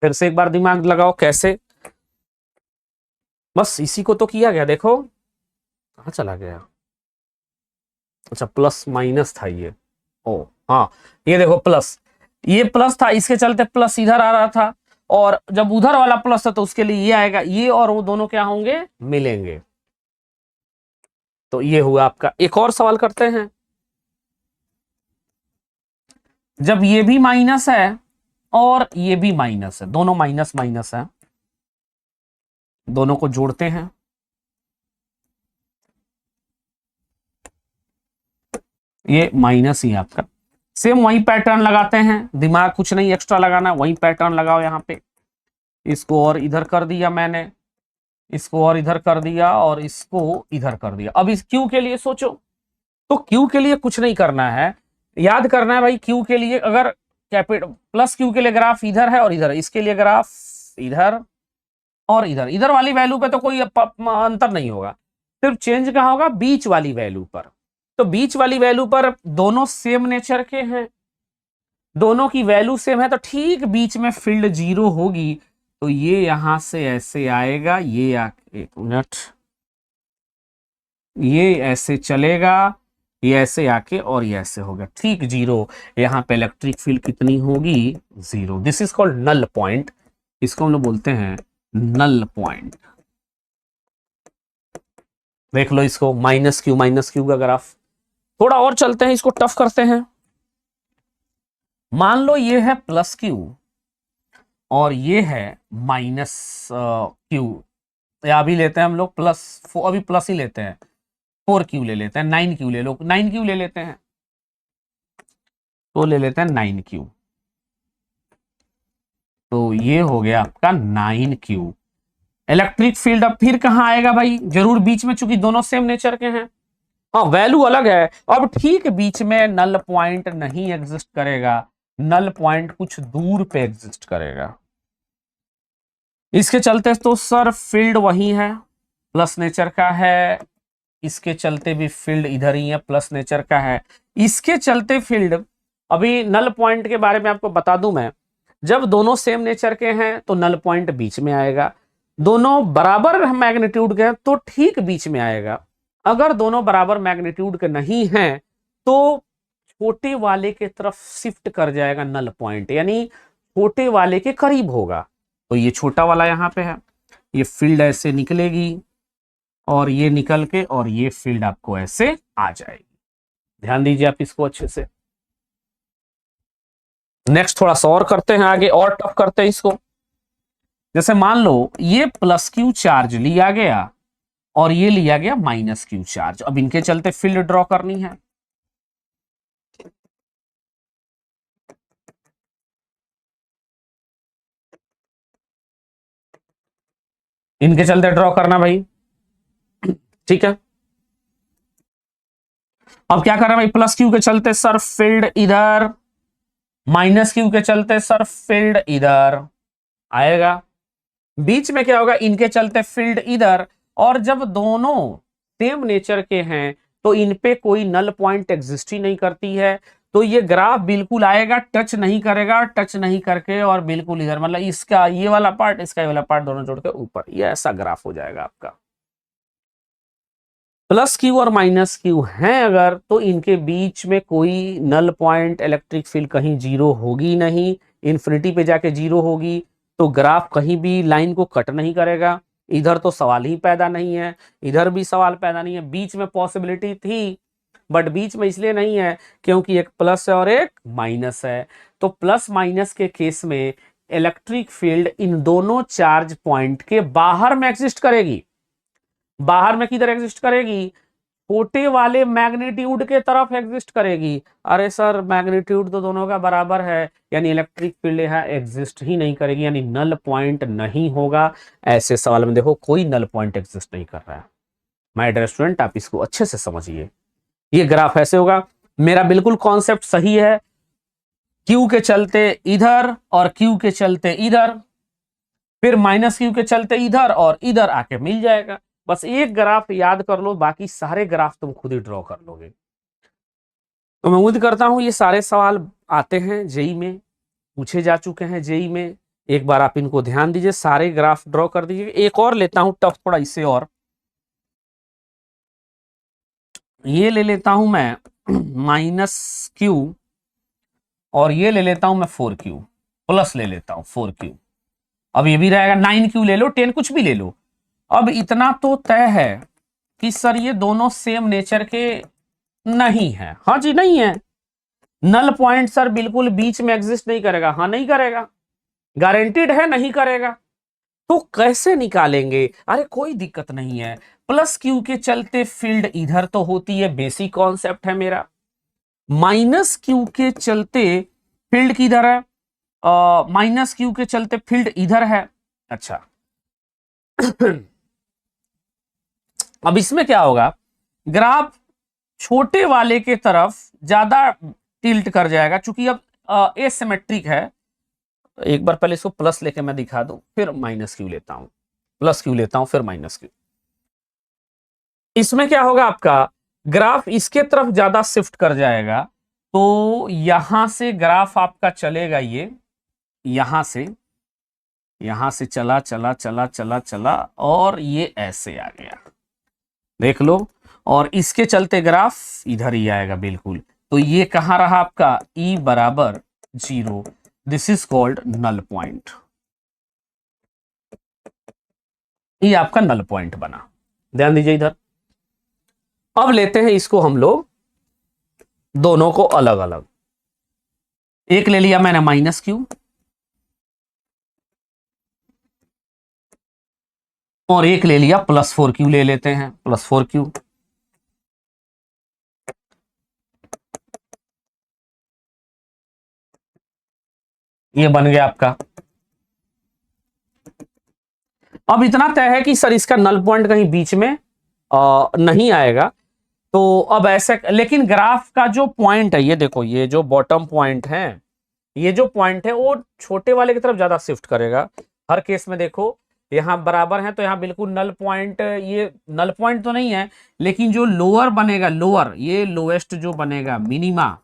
फिर से एक बार दिमाग लगाओ कैसे, बस इसी को तो किया गया। देखो कहां चला गया, अच्छा प्लस माइनस था ये, ओ हाँ ये देखो प्लस, ये प्लस था, इसके चलते प्लस इधर आ रहा था, और जब उधर वाला प्लस था तो उसके लिए ये आएगा, ये और वो दोनों क्या होंगे, मिलेंगे। तो ये हुआ आपका। एक और सवाल करते हैं, जब ये भी माइनस है और ये भी माइनस है, दोनों माइनस माइनस है, दोनों को जोड़ते हैं, ये माइनस ही आपका। सेम वही पैटर्न लगाते हैं, दिमाग कुछ नहीं एक्स्ट्रा लगाना, वही पैटर्न लगाओ यहां पे। इसको और इधर कर दिया मैंने, इसको और इधर कर दिया और इसको इधर कर दिया। अब इस क्यू के लिए सोचो, तो क्यू के लिए कुछ नहीं करना है, याद करना है भाई क्यू के लिए अगर कैपिटल प्लस क्यू के लिए ग्राफ इधर है और इधर, इसके लिए ग्राफ इधर और इधर। इधर वाली वैल्यू पे तो कोई अंतर नहीं होगा, सिर्फ चेंज कहां होगा, बीच वाली वैल्यू पर। तो बीच वाली वैल्यू पर दोनों सेम नेचर के हैं, दोनों की वैल्यू सेम है, तो ठीक बीच में फील्ड जीरो होगी। तो ये यहां से ऐसे आएगा, ये एक मिनट, ये ऐसे चलेगा, ये ऐसे आके और ये ऐसे होगा, ठीक जीरो। यहां पे इलेक्ट्रिक फील्ड कितनी होगी, zero. This is called null point, इसको हम लोग बोलते हैं नल पॉइंट। देख लो इसको, माइनस क्यू का ग्राफ। थोड़ा और चलते हैं, इसको टफ करते हैं। मान लो ये है प्लस क्यू और ये है माइनस क्यू, या अभी लेते हैं हम लोग प्लस, अभी प्लस ही लेते हैं, 4 क्यू ले लेते हैं, 9 क्यू ले लो, 9 क्यू ले लेते हैं। तो ले लेते हैं 9Q। तो ये हो गया आपका 9Q। इलेक्ट्रिक फील्ड अब फिर कहां आएगा भाई, जरूर बीच में, चूंकि दोनों सेम नेचर के हैं। हाँ, वैल्यू अलग है। अब ठीक बीच में नल पॉइंट नहीं एग्जिस्ट करेगा, नल पॉइंट कुछ दूर पे एग्जिस्ट करेगा। इसके चलते तो सर फील्ड वही है, प्लस नेचर का है। इसके चलते भी फील्ड इधर ही है, प्लस नेचर का है। इसके चलते फील्ड, अभी नल पॉइंट के बारे में आपको बता दूं मैं, जब दोनों सेम नेचर के हैं तो नल पॉइंट बीच में आएगा। दोनों बराबर मैग्नीट्यूड के हैं तो ठीक बीच में आएगा। अगर दोनों बराबर मैग्नीट्यूड के नहीं हैं तो छोटे वाले के तरफ शिफ्ट कर जाएगा नल पॉइंट, यानी छोटे वाले के करीब होगा। तो ये छोटा वाला यहां पे है, ये फील्ड ऐसे निकलेगी और ये निकल के और ये फील्ड आपको ऐसे आ जाएगी। ध्यान दीजिए आप इसको अच्छे से। नेक्स्ट थोड़ा सा और करते हैं आगे, और टफ करते हैं इसको। जैसे मान लो ये प्लस क्यू चार्ज लिया गया और ये लिया गया माइनस क्यू चार्ज। अब इनके चलते फील्ड ड्रॉ करनी है। इनके चलते ड्रॉ करना भाई, ठीक है। अब क्या कर रहे हैं भाई, प्लस क्यू के चलते सर फील्ड इधर, माइनस क्यू के चलते सर फील्ड इधर आएगा। बीच में क्या होगा, इनके चलते फील्ड इधर। और जब दोनों सेम नेचर के हैं तो इन पे कोई नल पॉइंट एग्जिस्ट ही नहीं करती है। तो ये ग्राफ बिल्कुल आएगा, टच नहीं करेगा, टच नहीं करके और बिल्कुल इधर, मतलब इसका ये वाला पार्ट, इसका ये वाला पार्ट दोनों जोड़ के ऊपर, ये ऐसा ग्राफ हो जाएगा आपका। प्लस क्यू और माइनस क्यू हैं अगर, तो इनके बीच में कोई नल पॉइंट इलेक्ट्रिक फील्ड कहीं जीरो होगी नहीं, इन्फिनिटी पे जाके जीरो होगी। तो ग्राफ कहीं भी लाइन को कट नहीं करेगा। इधर तो सवाल ही पैदा नहीं है, इधर भी सवाल पैदा नहीं है। बीच में पॉसिबिलिटी थी बट बीच में इसलिए नहीं है क्योंकि एक प्लस है और एक माइनस है। तो प्लस माइनस के केस में इलेक्ट्रिक फील्ड इन दोनों चार्ज पॉइंट के बाहर में एग्जिस्ट करेगी। बाहर में किधर एग्जिस्ट करेगी, छोटे वाले मैग्नीट्यूड के तरफ एग्जिस्ट करेगी। अरे सर मैग्नीट्यूड तो दोनों का बराबर है, यानी इलेक्ट्रिक फील्ड यहाँ एग्जिस्ट ही नहीं करेगी, यानी नल पॉइंट नहीं होगा। ऐसे सवाल में देखो कोई नल पॉइंट एग्जिस्ट नहीं कर रहा है। माय डियर स्टूडेंट, आप इसको अच्छे से समझिए। ये ग्राफ ऐसे होगा, मेरा बिल्कुल कॉन्सेप्ट सही है। क्यू के चलते इधर और क्यू के चलते इधर, फिर माइनस क्यू के चलते इधर और इधर आके मिल जाएगा। बस एक ग्राफ याद कर लो, बाकी सारे ग्राफ तुम खुद ही ड्रॉ कर लोगे। तो मैं उम्मीद करता हूं ये सारे सवाल आते हैं जेई में, पूछे जा चुके हैं जेई में। एक बार आप इनको ध्यान दीजिए, सारे ग्राफ ड्रॉ कर दीजिए। एक और लेता हूं टफ थोड़ा इससे, और ये ले लेता हूं मैं माइनस क्यू और ये ले लेता हूं मैं 4Q, प्लस ले लेता हूं 4Q। अब ये भी रहेगा 9Q, ले लो 10 कुछ भी ले लो। अब इतना तो तय है कि सर ये दोनों सेम नेचर के नहीं है। हाँ जी नहीं है। नल पॉइंट सर बिल्कुल बीच में एग्जिस्ट नहीं करेगा। हाँ नहीं करेगा, गारंटीड है नहीं करेगा। तो कैसे निकालेंगे, अरे कोई दिक्कत नहीं है। प्लस क्यू के चलते फील्ड इधर तो होती है, बेसिक कॉन्सेप्ट है मेरा। माइनस क्यू के चलते फील्ड किधर है, माइनस क्यू के चलते फील्ड इधर है। अच्छा अब इसमें क्या होगा, ग्राफ छोटे वाले के तरफ ज्यादा टिल्ट कर जाएगा, चूंकि अब एसिमेट्रिक है। एक बार पहले इसको प्लस लेके मैं दिखा दूं, फिर माइनस क्यू लेता हूं, प्लस क्यू लेता हूं फिर माइनस क्यू। इसमें क्या होगा, आपका ग्राफ इसके तरफ ज्यादा शिफ्ट कर जाएगा। तो यहां से ग्राफ आपका चलेगा, ये यहां से चला चला चला चला चला और ये ऐसे आ गया, देख लो। और इसके चलते ग्राफ इधर ही आएगा बिल्कुल। तो ये कहां रहा आपका, E बराबर 0। This is called null point. ये आपका नल पॉइंट बना। ध्यान दीजिए इधर। अब लेते हैं इसको हम लोग दोनों को अलग अलग। एक ले लिया मैंने माइनस क्यू और एक ले लिया प्लस 4Q। ले लेते हैं प्लस 4Q। ये बन गया आपका। अब इतना तय है कि सर इसका नल पॉइंट कहीं बीच में नहीं आएगा, तो अब ऐसे, लेकिन ग्राफ का जो पॉइंट है, ये देखो, ये जो बॉटम पॉइंट है, ये जो पॉइंट है वो छोटे वाले की तरफ ज्यादा शिफ्ट करेगा हर केस में। देखो यहाँ बराबर है तो यहाँ बिल्कुल नल पॉइंट, ये नल पॉइंट तो नहीं है, लेकिन जो लोअर बनेगा, लोअर, ये लोएस्ट जो बनेगा मिनिमा,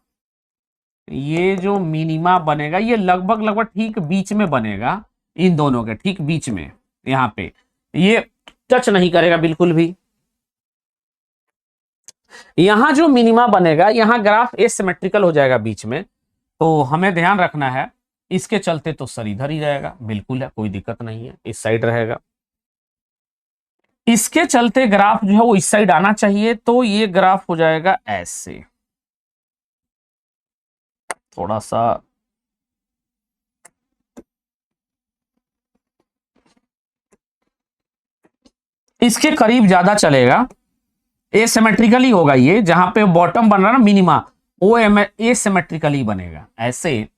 ये जो मिनिमा बनेगा ये लगभग लगभग ठीक बीच में बनेगा, इन दोनों के ठीक बीच में, यहाँ पे ये टच नहीं करेगा बिल्कुल भी। यहां जो मिनिमा बनेगा, यहां ग्राफ एसिमेट्रिकल हो जाएगा बीच में, तो हमें ध्यान रखना है। इसके चलते तो सर इधर ही रहेगा, बिल्कुल है, कोई दिक्कत नहीं है, इस साइड रहेगा। इसके चलते ग्राफ जो है वो इस साइड आना चाहिए, तो ये ग्राफ हो जाएगा ऐसे, थोड़ा सा इसके करीब ज्यादा चलेगा, एसिमेट्रिकली होगा ये, जहां पे बॉटम बन रहा है ना मिनिमा, वो एसिमेट्रिकली बनेगा ऐसे।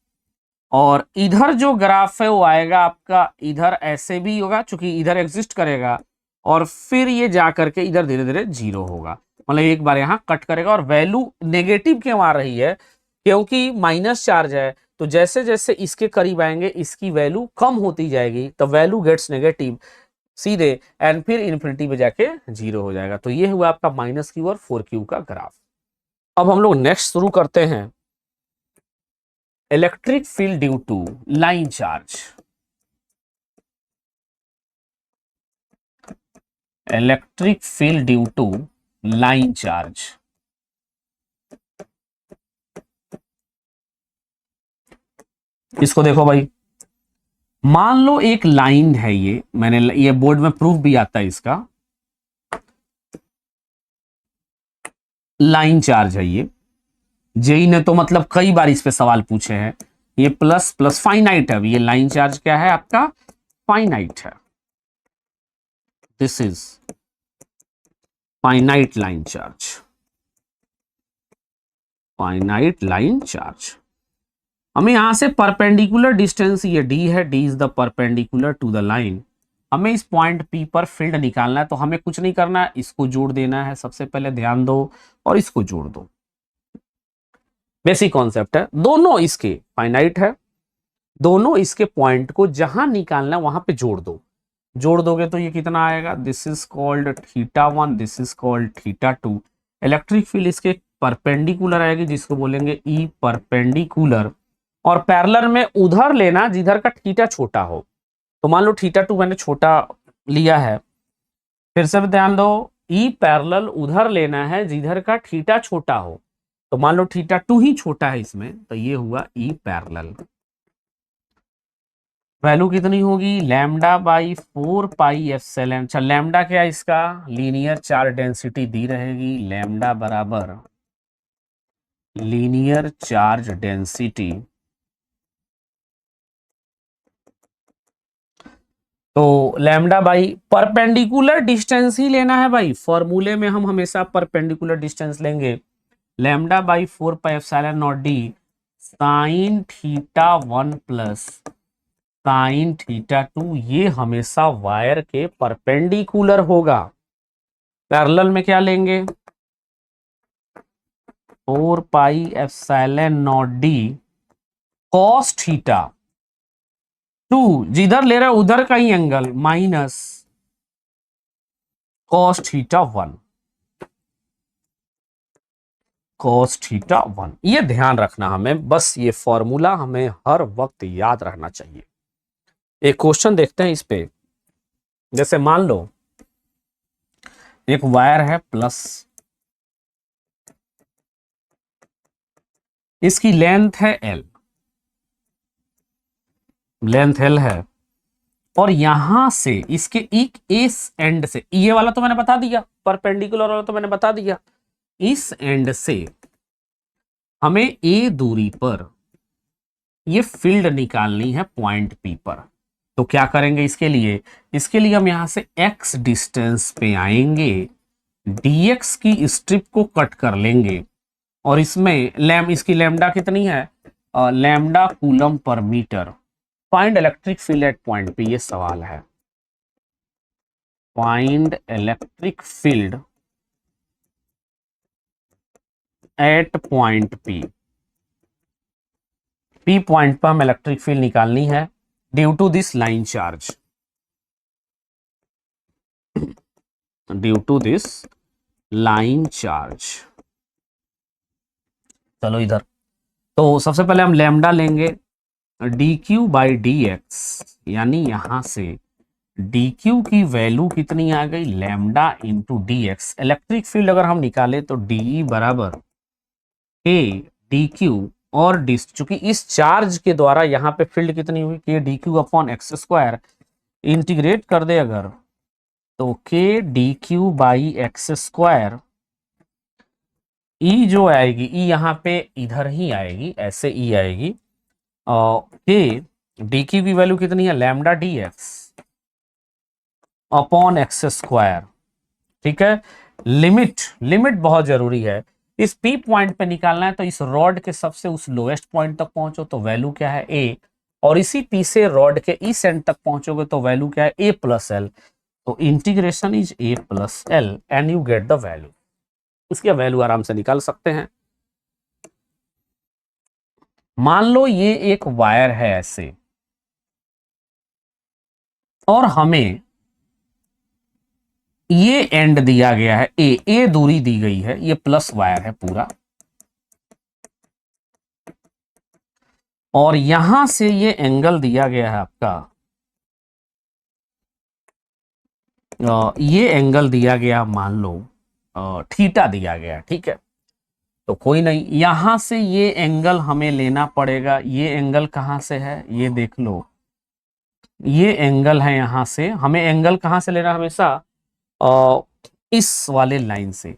और इधर जो ग्राफ है वो आएगा आपका, इधर ऐसे भी होगा चूंकि इधर एग्जिस्ट करेगा, और फिर ये जा करके इधर धीरे धीरे जीरो होगा, मतलब एक बार यहाँ कट करेगा। और वैल्यू नेगेटिव क्यों आ रही है, क्योंकि माइनस चार्ज है, तो जैसे जैसे इसके करीब आएंगे इसकी वैल्यू कम होती जाएगी, तो वैल्यू गेट्स नेगेटिव सीधे, एंड फिर इन्फिनिटी पे जाके जीरो हो जाएगा। तो ये हुआ आपका -q और 4q का ग्राफ। अब हम लोग नेक्स्ट शुरू करते हैं, electric field due to line charge. Electric field due to line charge. इसको देखो भाई, मान लो एक लाइन है, ये बोर्ड में प्रूफ भी आता है इसका, लाइन चार्ज है ये, जेई ने तो मतलब कई बार इस पे सवाल पूछे हैं। ये प्लस प्लस फाइनाइट है, ये लाइन चार्ज क्या है आपका, फाइनाइट है, this is finite line charge, finite line charge. हमें यहां से परपेंडिकुलर डिस्टेंस, ये डी है, D is the perpendicular to the line, हमें इस पॉइंट पी पर फील्ड निकालना है, तो हमें कुछ नहीं करना है, इसको जोड़ देना है, सबसे पहले ध्यान दो, और इसको जोड़ दो, बेसिक कॉन्सेप्ट है। दोनों इसके फाइनाइट है, दोनों इसके पॉइंट को जहां निकालना है वहां पे जोड़ दो, जोड़ दोगे तो ये कितना आएगा, this is called θ1, this is called θ2। Electric field इसके परपेंडिकुलर आएगी, जिसको बोलेंगे ई परपेंडिकुलर, और पैरेलल में उधर लेना जिधर का थीटा छोटा हो, तो मान लो θ2 मैंने छोटा लिया है, फिर से ध्यान दो, ई पैरेलल उधर लेना है जिधर का थीटा छोटा हो, तो मान लो θ2 ही छोटा है इसमें, तो ये हुआ ई पैरेलल। वैल्यू कितनी होगी, λ/4πε। अच्छा, लैम्डा क्या है इसका, लीनियर चार्ज डेंसिटी दी रहेगी, लैम्डा बराबर लीनियर चार्ज डेंसिटी। तो लैम्डा बाई परपेंडिकुलर डिस्टेंस ही लेना है भाई, फॉर्मूले में हम हमेशा परपेंडिकुलर डिस्टेंस लेंगे, λ/4πε0d साइन θ1 प्लस साइन θ2, ये हमेशा वायर के परपेंडिकुलर होगा। पैरेलल में क्या लेंगे, 4πε0d cos θ2, जिधर ले रहा है उधर का ही एंगल, माइनस cos θ1, cos θ1। ये ध्यान रखना हमें, बस ये फॉर्मूला हमें हर वक्त याद रहना चाहिए। एक क्वेश्चन देखते हैं इस पे, जैसे मान लो एक वायर है प्लस, इसकी लेंथ है L, लेंथ L है, और यहां से इसके एक इस एंड से, ये वाला तो मैंने बता दिया, परपेंडिकुलर वाला तो मैंने बता दिया, इस एंड से हमें A दूरी पर ये फील्ड निकालनी है पॉइंट P पर। तो क्या करेंगे इसके लिए, हम यहां से x डिस्टेंस पे आएंगे, dx की स्ट्रिप को कट कर लेंगे, और इसमें इसकी लैम्डा कितनी है, लैम्डा कूलम पर metre, find electric field at point P, ये सवाल है। Find electric field at point P. P point पर हम इलेक्ट्रिक फील्ड निकालनी है due to this line charge, due to this line charge. चलो इधर, तो सबसे पहले हम लैम्डा लेंगे D Q by D X, यानी यहां से डी क्यू की वैल्यू कितनी आ गई, lambda into D x. Electric field अगर हम निकाले तो डी बराबर के डी क्यू और डी, चूंकि इस चार्ज के द्वारा यहाँ पे फील्ड कितनी हुई, K D Q upon X square, integrate कर दे अगर तो K D Q by X square, E जो आएगी, ई यहाँ पे इधर ही आएगी, ऐसे ई आएगी, और के डी क्यू की वैल्यू कितनी है, lambda D x upon X square. ठीक है, लिमिट, लिमिट बहुत जरूरी है। इस पी पॉइंट पे निकालना है तो इस रॉड के सबसे उस लोएस्ट पॉइंट तक पहुंचो तो वैल्यू क्या है ए, और इसी पी से रॉड के इस एंड तक पहुंचोगे तो वैल्यू क्या है ए प्लस एल। तो integration is a plus L and you get the value. इसकी वैल्यू आराम से निकाल सकते हैं। मान लो ये एक वायर है ऐसे, और हमें ये एंड दिया गया है ए दूरी दी गई है, ये प्लस वायर है पूरा, और यहां से ये एंगल दिया गया है आपका, ये एंगल दिया गया, मान लो थीटा दिया गया, ठीक है। तो कोई नहीं, यहां से ये एंगल हमें लेना पड़ेगा। ये एंगल कहां से है, ये देख लो, ये एंगल है यहां से, हमें एंगल कहां से लेना, हमेशा इस वाले लाइन से।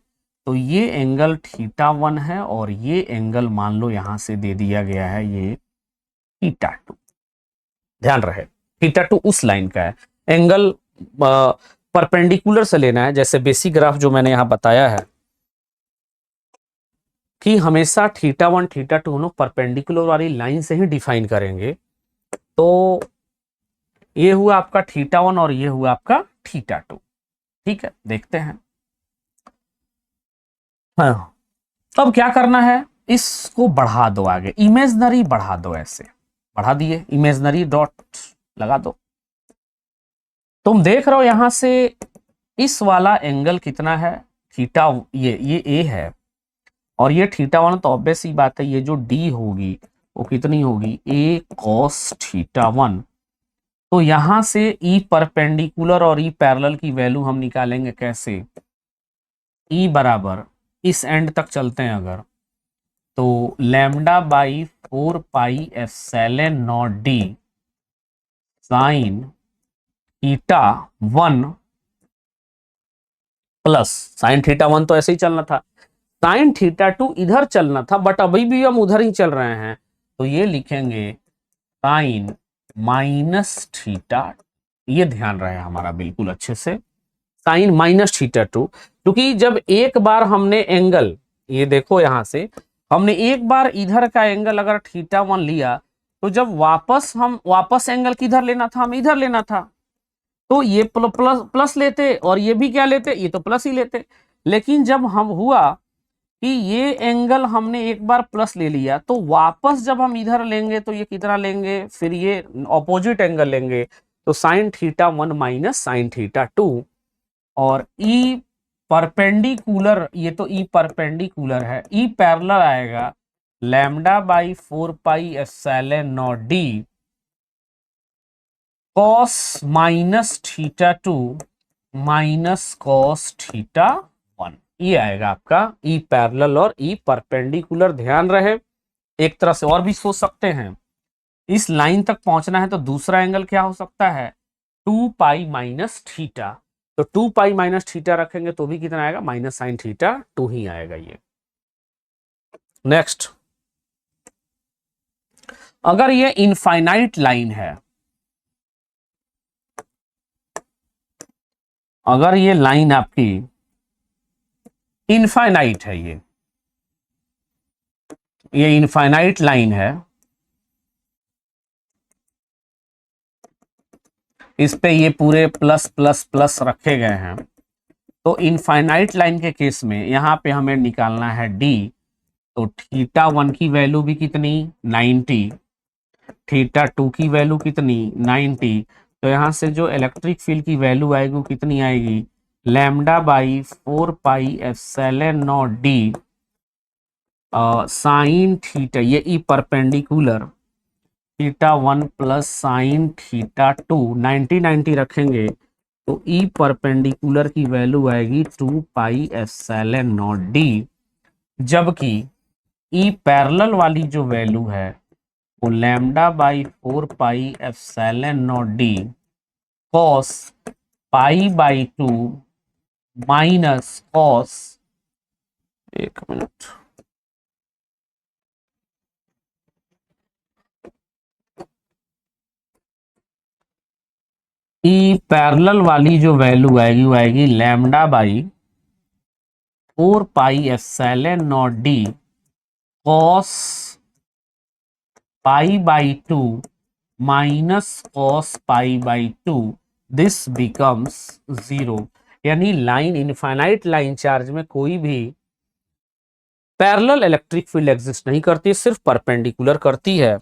तो ये एंगल थीटा 1 है और ये एंगल मान लो यहां से दे दिया गया है ये थीटा 2। ध्यान रहे थीटा 2 उस लाइन का है, एंगल परपेंडिकुलर से लेना है। जैसे बेसिक ग्राफ जो मैंने यहां बताया है कि हमेशा थीटा 1 थीटा 2 दोनों परपेंडिकुलर वाली लाइन से ही डिफाइन करेंगे। तो ये हुआ आपका थीटा 1 और ये हुआ आपका थीटा 2। ठीक है, देखते हैं। हाँ, अब क्या करना है, इसको बढ़ा दो आगे, इमेजनरी बढ़ा दो, ऐसे बढ़ा दिए, इमेजनरी डॉट लगा दो। तुम देख रहे हो यहां से इस वाला एंगल कितना है, थीटा, ये ए है और ये थीटा 1, तो ऑब्वियस ही बात है ये जो डी होगी वो कितनी होगी, ए कॉस थीटा 1। तो यहां से ई परपेंडिकुलर और ई पैरेलल की वैल्यू हम निकालेंगे कैसे, ई बराबर, इस एंड तक चलते हैं अगर, तो lambda by 4 pi epsilon naught D sine theta 1 plus sine theta 1 तो ऐसे ही चलना था, साइन थीटा 2 इधर चलना था, बट अभी भी हम उधर ही चल रहे हैं, तो ये लिखेंगे साइन माइनस थीटा, ये ध्यान रहे हमारा बिल्कुल अच्छे से, साइन माइनस थीटा 2। क्योंकि जब एक बार हमने एंगल, ये देखो यहां से हमने एक बार इधर का एंगल अगर थीटा 1 लिया, तो जब वापस एंगल किधर लेना था, हम इधर लेना था, तो ये प्लस लेते और ये भी क्या लेते, ये तो प्लस ही लेते। लेकिन जब हम हुआ कि ये एंगल हमने एक बार प्लस ले लिया, तो वापस जब हम इधर लेंगे तो ये कितना लेंगे, फिर ये ऑपोजिट एंगल लेंगे, तो sine theta 1 minus sign theta 2, और ई परपेंडिकुलर, ये तो ई परपेंडिकुलर है, ई पैरेलल आएगा lambda by 4 pi epsilon naught D cos minus theta 2 minus cos theta 1, ये आएगा आपका ई पैरेलल और ई परपेंडिकुलर। ध्यान रहे, एक तरह से और भी सोच सकते हैं, इस लाइन तक पहुंचना है तो दूसरा एंगल क्या हो सकता है, 2 पाई माइनस थीटा, तो 2 पाई माइनस थीटा रखेंगे तो भी कितना आएगा, माइनस साइन थीटा 2 ही आएगा ये। नेक्स्ट, अगर ये इनफाइनाइट लाइन है, अगर ये लाइन आपकी इनफाइनाइट है, ये इनफाइनाइट लाइन है, इस पे ये पूरे प्लस प्लस प्लस रखे गए हैं। तो इनफाइनाइट लाइन के केस में यहाँ पे हमें निकालना है डी। तो थीटा 1 की वैल्यू भी कितनी 90, थीटा 2 की वैल्यू कितनी 90। तो यहाँ से जो इलेक्ट्रिक फील्ड की वैल्यू आएगी वो कितनी आएगी lambda by 4 pi epsilon naught D sine theta, ये E perpendicular theta 1 plus sine theta 2, 90 90 रखेंगे तो ई परपेंडिकुलर की वैल्यू आएगी 2 पाई एप्सिलॉन नॉट डी। जबकि ई पैरेलल वाली जो वैल्यू है वो lambda by 4 pi epsilon naught D cos pi by 2 minus cos, एक मिनट, ई पैरेलल वाली जो वैल्यू आएगी वो आएगी lambda by 4 pi epsilon naught D cos pi by 2 minus cos pi by 2, this becomes 0। यानी line infinite line charge में कोई भी पैरेलल इलेक्ट्रिक फील्ड एग्जिस्ट नहीं करती, सिर्फ परपेंडिकुलर करती है।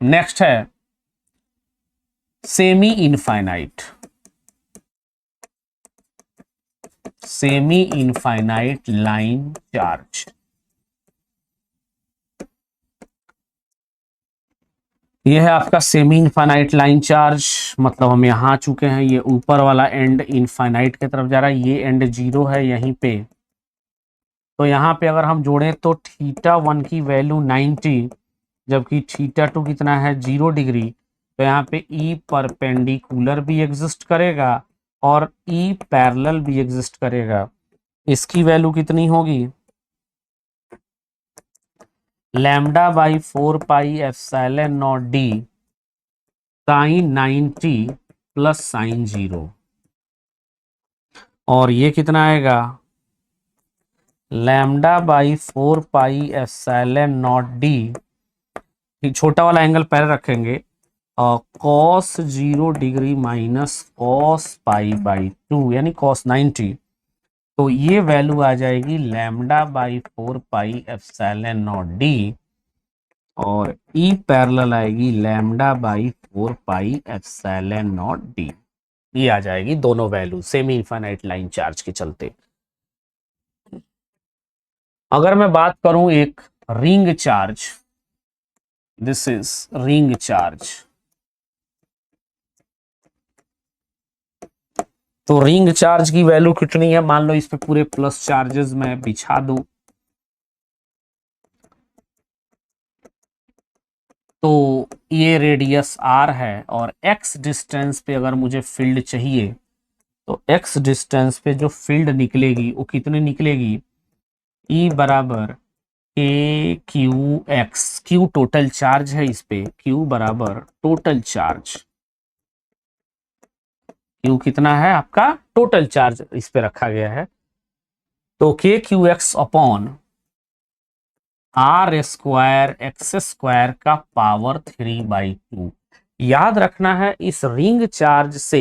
नेक्स्ट है semi infinite, semi infinite line charge. यह है आपका सेमी इनफाइनाइट लाइन चार्ज, मतलब हम यहां आ चुके हैं, ये ऊपर वाला एंड इनफाइनाइट की तरफ जा रहा है, ये एंड 0 है यहीं पे। तो यहाँ पे अगर हम जोड़ें तो थीटा 1 की वैल्यू 90, जबकि थीटा 2 कितना है 0 डिग्री। तो यहाँ पे ई परपेंडिकुलर भी एग्जिस्ट करेगा और ई पैरेलल भी एग्जिस्ट करेगा। इसकी वैल्यू कितनी होगी lambda by 4 pi epsilon naught D sine 90 plus sine 0, और ये कितना आएगा lambda by 4 pi epsilon naught D, छोटा वाला एंगल पहले रखेंगे, cos 0 degree minus cos pi by 2 यानी कॉस 90। तो ये वैल्यू आ जाएगी lambda by 4 pi epsilon naught D, और ई पैरेलल आएगी lambda by 4 pi epsilon naught D. ये आ जाएगी दोनों value semi infinite line charge के चलते। अगर मैं बात करूं एक ring charge, this is ring charge, तो रिंग चार्ज की वैल्यू कितनी है, मान लो इस पे पूरे प्लस चार्जेस मैं बिछा दूं, तो ये रेडियस r है और x डिस्टेंस पे अगर मुझे फील्ड चाहिए तो x डिस्टेंस पे जो फील्ड निकलेगी वो कितनी निकलेगी E बराबर के Q x, Q total charge है इस पे, Q बराबर टोटल चार्ज, Q कितना है आपका टोटल चार्ज इस पे रखा गया है, तो K Q X upon R square X square का पावर 3/2। याद रखना है इस रिंग चार्ज से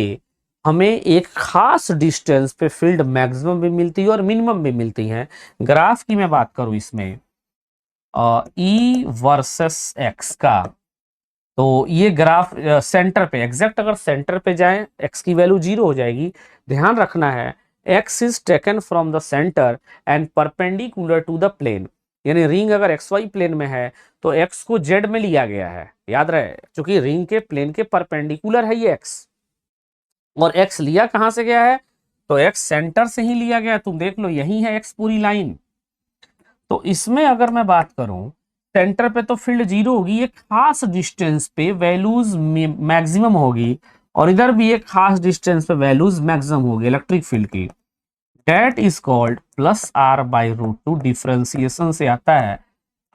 हमें एक खास डिस्टेंस पे फील्ड मैक्सिमम भी मिलती है और मिनिमम भी मिलती है। ग्राफ की मैं बात करूं इसमें ई वर्सेस एक्स का, तो ये ग्राफ सेंटर पे एग्जैक्ट अगर सेंटर पे जाएं एक्स की वैल्यू 0 हो जाएगी। ध्यान रखना है X is taken from the centre and perpendicular to the plane, यानी रिंग अगर एक्स वाई प्लेन में है तो एक्स को जेड में लिया गया है, याद रहे, क्योंकि रिंग के प्लेन के परपेंडिकुलर है ये एक्स, और एक्स लिया कहां से गया है तो एक्स सेंटर से ही लिया गया, तुम देख लो यही है एक्स पूरी लाइन। तो इसमें अगर मैं बात करूं सेंटर पे तो फील्ड 0 होगी, एक खास डिस्टेंस पे वैल्यूज मैक्सिमम होगी, और इधर भी एक खास डिस्टेंस पे वैल्यूज मैक्सिमम होगी इलेक्ट्रिक फील्ड की। That is called plus R by root 2, differentiation से आता है,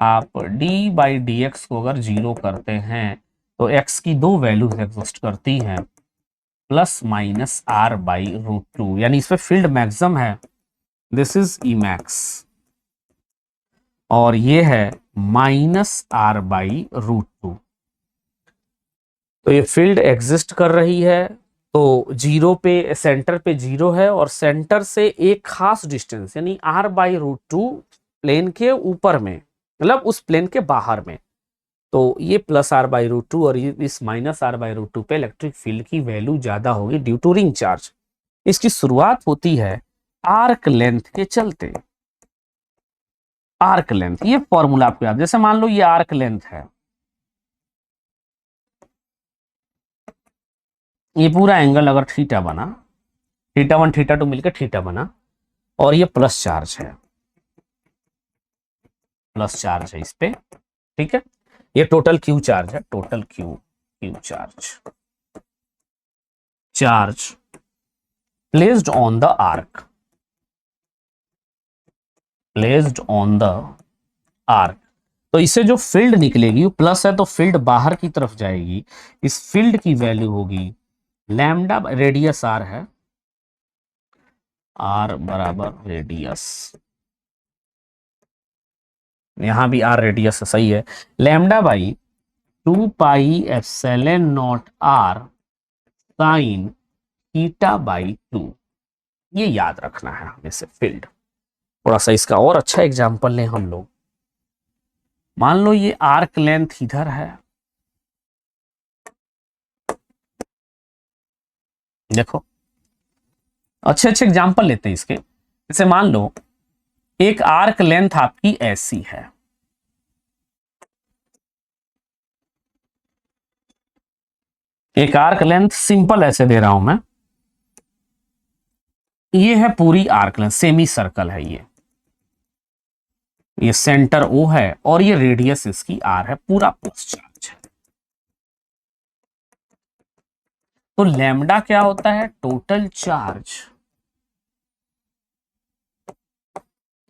आप डी बाई डी एक्स को अगर 0 करते हैं तो एक्स की दो वैल्यूज एग्जिस्ट करती हैं, plus minus R by root 2, यानी इस पे फील्ड मैक्सिमम है, दिस इज ई मैक्स, और ये है -r/√2। तो ये फील्ड एग्जिस्ट कर रही है, तो जीरो पे, सेंटर पे जीरो है और सेंटर से एक खास डिस्टेंस यानी r/√2 प्लेन के ऊपर में, मतलब उस प्लेन के बाहर में। तो ये +r/√2 और इस -r/√2 पे इलेक्ट्रिक फील्ड की वैल्यू ज्यादा होगी ड्यू टू रिंग चार्ज। इसकी शुरुआत होती है आर्क लेंथ के चलते। आर्क लेंथ, ये फॉर्मूला आपको याद, जैसे मान लो ये आर्क लेंथ है, ये पूरा एंगल अगर थीटा बना, θ1 θ2 मिलकर थीटा बना, और ये प्लस चार्ज है, प्लस चार्ज है इस पे, ठीक है। ये टोटल क्यू चार्ज है, total Q charge placed on the arc, placed on the arc. तो इससे जो फील्ड निकलेगी वो प्लस है, तो फील्ड बाहर की तरफ जाएगी। इस फील्ड की वैल्यू होगी लैम्डा, रेडियस आर है, आर बराबर रेडियस, यहां भी आर रेडियस है, सही है। λ/2πε0 r साइन θ/2, ये याद रखना है हमें से फील्ड। थोड़ा सा इसका और अच्छा एग्जांपल लें हम लोग। मान लो ये आर्क लेंथ इधर है, देखो अच्छे अच्छे एग्जांपल लेते हैं इसके। जैसे मान लो एक आर्क लेंथ आपकी ऐसी है, एक आर्क लेंथ सिंपल ऐसे दे रहा हूं मैं, ये है पूरी आर्क लेंथ, सेमी सर्कल है ये सेंटर O है और ये रेडियस इसकी R है, पूरा प्लस चार्ज है। तो लैम्डा क्या होता है? Total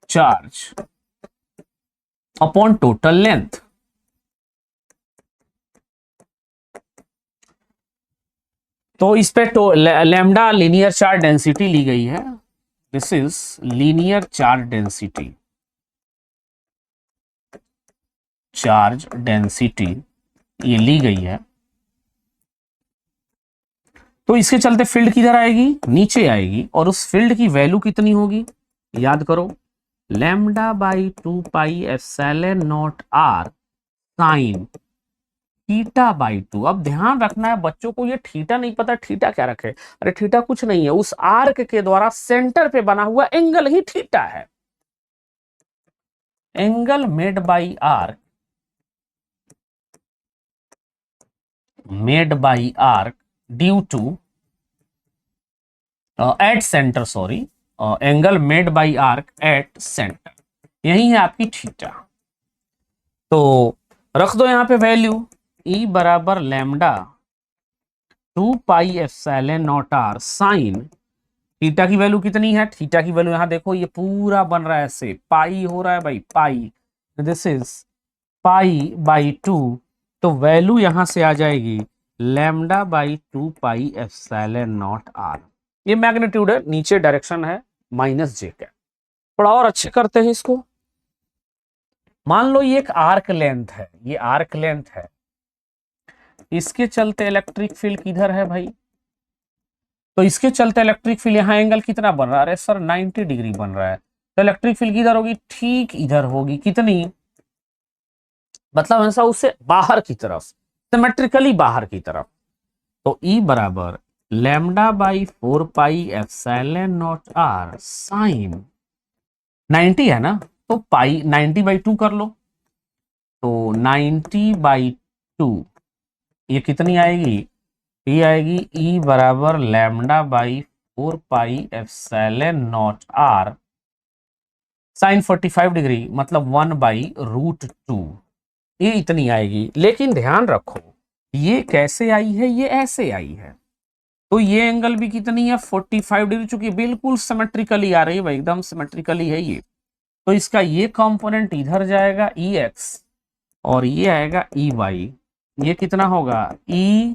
charge upon total length. तो इस पे लैम्डा लीनियर चार्ज डेंसिटी ली गई है, this is linear charge density ये ली गई है। तो इसके चलते फील्ड किधर आएगी? नीचे आएगी, और उस फील्ड की वैल्यू कितनी होगी? याद करो, λ/2πε0 r साइन θ/2। अब ध्यान रखना है बच्चों को, ये थीटा नहीं पता, थीटा क्या रखे? अरे थीटा कुछ नहीं है, उस आर्क के द्वारा सेंटर पे बना हुआ एंगल ही थीटा है। Angle made by arc, due to at centre, sorry, angle made by arc at centre, यही है आपकी थीटा। तो रख दो यहां पे वैल्यू, E बराबर λ/2πε0 r साइन, थीटा की वैल्यू कितनी है? थीटा की वैल्यू यहां देखो, ये पूरा बन रहा है ऐसे, पाई हो रहा है भाई, पाई, दिस इज π/2। तो वैल्यू यहां से आ जाएगी λ/2πε0 r। ये मैग्नीट्यूड है, नीचे डायरेक्शन है -j का। थोड़ा और अच्छे करते हैं इसको। मान लो ये एक आर्क लेंथ है, ये आर्क लेंथ है, इसके चलते इलेक्ट्रिक फील्ड किधर है भाई? तो इसके चलते इलेक्ट्रिक फील्ड, यहां एंगल कितना बन रहा है? अरे सर 90 डिग्री बन रहा है। तो इलेक्ट्रिक फील्ड किधर होगी? ठीक इधर होगी। कितनी? मतलब ऐसा उससे बाहर की तरफ, सिमेट्रिकली बाहर की तरफ। तो E बराबर λ/4πε0 r साइन 90 है ना, तो पाई 90/2 कर लो, तो 90/2 ये कितनी आएगी? ये आएगी E बराबर λ/4πε0 r साइन 45 डिग्री, मतलब 1/√2, ये इतनी आएगी। लेकिन ध्यान रखो, ये कैसे आई है? ये ऐसे आई है। तो ये एंगल भी कितनी है? 45 डिग्री, चूंकि बिल्कुल सिमेट्रिकली आ रही है भाई, एकदम सिमेट्रिकली है ये। तो इसका ये कंपोनेंट इधर जाएगा EX, और ये आएगा EY। ये कितना होगा? E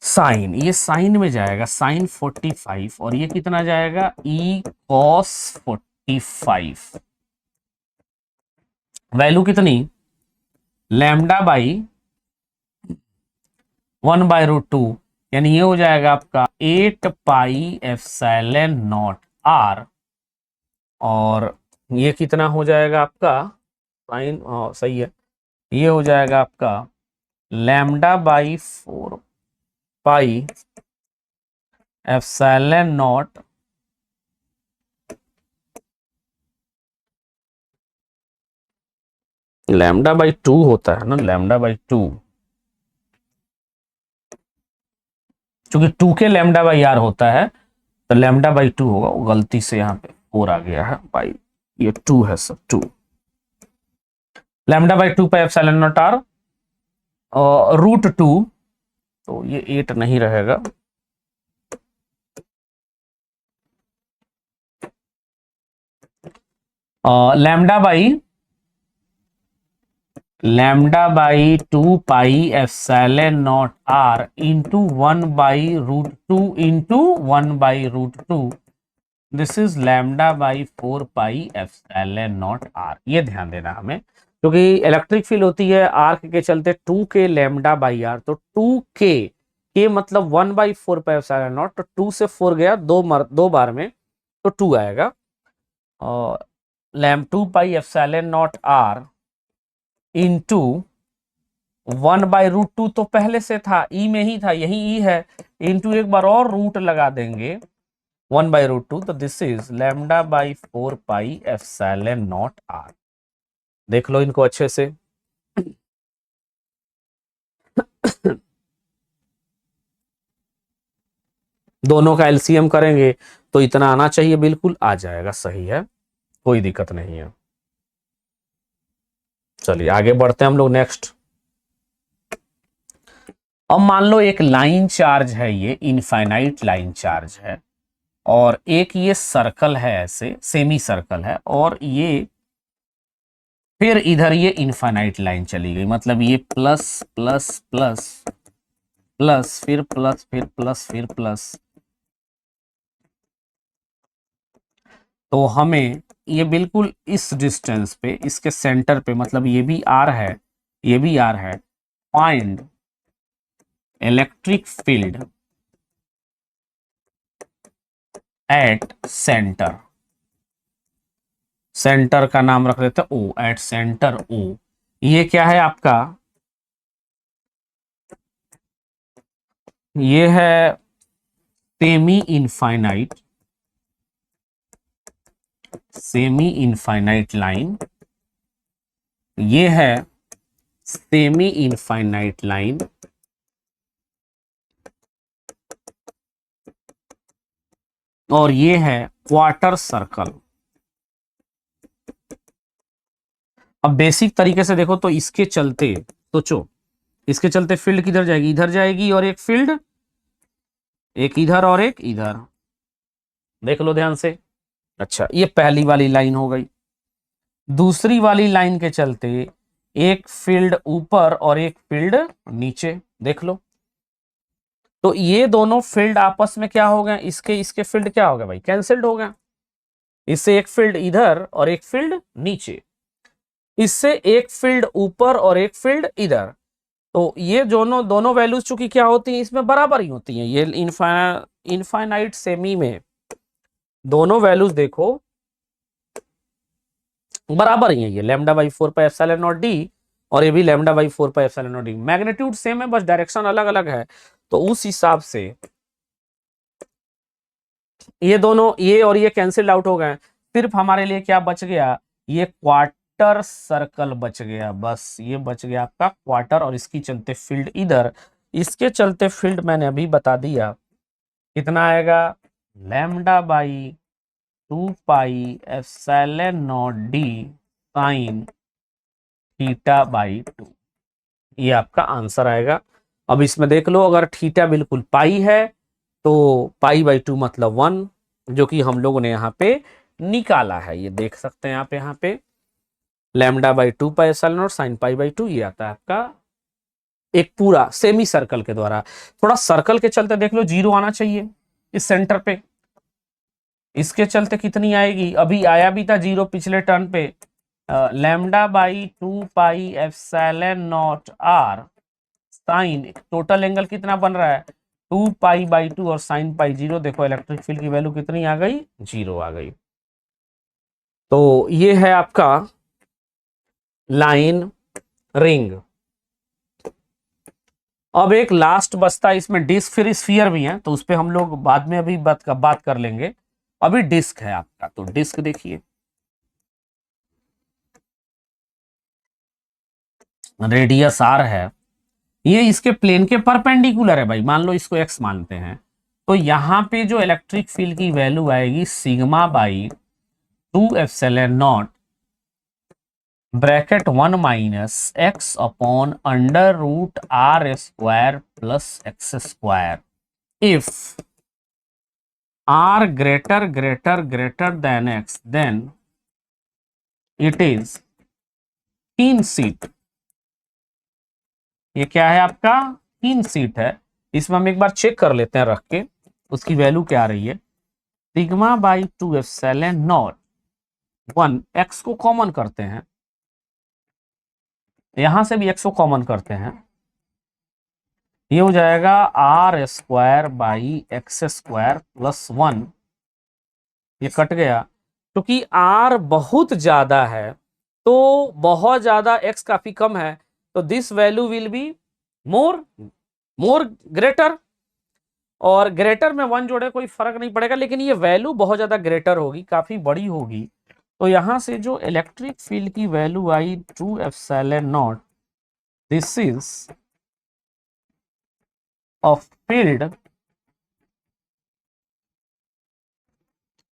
साइन, ये साइन में जाएगा, साइन 45, और ये कितना जाएगा? E cos 45। वैल्यू कितनी, लैम्डा बाई 1/√2, यानी ये हो जाएगा आपका 8 पाई एप्सिलॉन नॉट आर। और ये कितना हो जाएगा आपका साइन, सही है, ये हो जाएगा आपका lambda by 4 pi epsilon not lambda by 2 होता है ना, लैम्डा बाई 2, क्योंकि 2 के लैम्डा बाई आर होता है, तो लैम्डा बाई 2 होगा, वो गलती से यहाँ पे 4 आ गया है बाई, ये 2 है sir, 2 lambda by 2 pi epsilon naught R √2, तो ये 8 नहीं रहेगा, lambda by 2 pi epsilon naught R into 1/√2 into 1/√2, this is lambda by 4 pi epsilon naught R. ये ध्यान देना हमें, क्योंकि इलेक्ट्रिक फील्ड होती है आर्क के चलते 2 के लैम्डा बाई आर, तो 2 के मतलब 1/4 पाई एप्सिलॉन नॉट, तो 2 से 4 गया दो बार में, तो 2 आएगा। और 2 pi epsilon naught R into 1/√2 तो पहले से था, ई में ही था, यही ई है, इंटू एक बार और रूट लगा देंगे 1/√2, तो this is lambda by 4 pi epsilon naught R. देख लो इनको अच्छे से। दोनों का एलसीएम करेंगे तो इतना आना चाहिए, बिल्कुल आ जाएगा, सही है, कोई दिक्कत नहीं है। चलिए आगे बढ़ते हैं हम लोग नेक्स्ट। अब मान लो एक लाइन चार्ज है, ये इनफाइनाइट लाइन चार्ज है, और एक ये सर्कल है, ऐसे सेमी सर्कल है, और ये फिर इधर ये इनफाइनाइट लाइन चली गई, मतलब ये प्लस प्लस प्लस प्लस फिर प्लस फिर प्लस फिर प्लस, तो हमें ये बिल्कुल इस डिस्टेंस पे, इसके सेंटर पे, मतलब ये भी आर है, ये भी आर है, find electric field at centre, centre का नाम रख देते हैं ओ, एट सेंटर ओ। ये क्या है आपका, ये है सेमी इनफाइनाइट लाइन, ये है सेमी इनफाइनाइट लाइन, और ये है क्वार्टर सर्कल। अब बेसिक तरीके से देखो तो इसके चलते, सोचो इसके चलते फील्ड किधर जाएगी, इधर जाएगी, और एक फील्ड एक इधर और एक इधर, देख लो ध्यान से। अच्छा, ये पहली वाली लाइन हो गई। दूसरी वाली लाइन के चलते एक फील्ड ऊपर और एक फील्ड नीचे, देख लो। तो ये दोनों फील्ड आपस में क्या हो गए, इसके इसके फील्ड क्या हो गया भाई, कैंसिल्ड हो गया। इससे एक फील्ड इधर और एक फील्ड नीचे, इससे एक फील्ड ऊपर और एक फील्ड इधर, तो ये दोनों वैल्यूज चूंकि क्या होती हैं, इसमें बराबर ही होती हैं। ये इनफाइनाइट सेमी में दोनों वैल्यूज देखो बराबर ही है, ये lambda by 4 pi epsilon naught D, और ये भी lambda by 4 pi epsilon naught D, magnitude same है, बस डायरेक्शन अलग अलग है। तो उस हिसाब से ये दोनों, ये और ये कैंसिल आउट हो गए, सिर्फ हमारे लिए क्या बच गया, ये क्वार्टर सर्कल बच गया, बस ये बच गया आपका क्वार्टर, और इसकी चलते फील्ड इधर, इसके चलते फील्ड मैंने अभी बता दिया कितना आएगा, lambda by 2 pi epsilon naught D sine theta by 2, ये आपका आंसर आएगा। अब इसमें देख लो, अगर थीटा बिल्कुल पाई है तो पाई बाई 2 मतलब 1, जो कि हम लोगों ने यहाँ पे निकाला है, ये देख सकते हैं आप यहाँ पे, lambda by 2 pi epsilon naught sine pi by 2, ये आता है आपका एक पूरा सेमी सर्कल के द्वारा। थोड़ा सर्कल के चलते देख लो, 0 आना चाहिए इस सेंटर पे, इसके चलते कितनी आएगी, अभी आया भी था 0 पिछले टर्न पे, lambda by 2 pi epsilon naught R sine, total angle कितना बन रहा है 2 पाई/2 और साइन पाई 0। देखो इलेक्ट्रिक फील्ड की वैल्यू कितनी आ गई, 0 आ गई। तो ये है आपका लाइन रिंग। अब एक लास्ट बचता है इसमें डिस्क, फिर स्फीयर भी है, तो उस पर हम लोग बाद में अभी बात कर लेंगे। अभी डिस्क है आपका, तो डिस्क देखिए, रेडियस आर है, ये इसके प्लेन के परपेंडिकुलर है भाई, मान लो इसको एक्स मानते हैं। तो यहां पे जो इलेक्ट्रिक फील्ड की वैल्यू आएगी sigma by 2 epsilon naught bracket 1 minus X upon under root R square plus X square if R greater than X then it is thin sheet. ये क्या है आपका, तीन सीट है। इसमें हम एक बार चेक कर लेते हैं रख के, उसकी वैल्यू क्या आ रही है। Sigma by 2 epsilon naught 1, x को कॉमन करते हैं, यहां से भी एक्स को कॉमन करते हैं, ये हो जाएगा R square by X square plus 1। ये कट गया, क्योंकि आर बहुत ज्यादा है तो बहुत ज्यादा, एक्स काफी कम है, तो this value will be more greater, और ग्रेटर में 1 जोड़े कोई फर्क नहीं पड़ेगा, लेकिन ये वैल्यू बहुत ज्यादा ग्रेटर होगी, काफी बड़ी होगी। तो यहां से जो इलेक्ट्रिक फील्ड की वैल्यू आई 2 epsilon naught, this is a field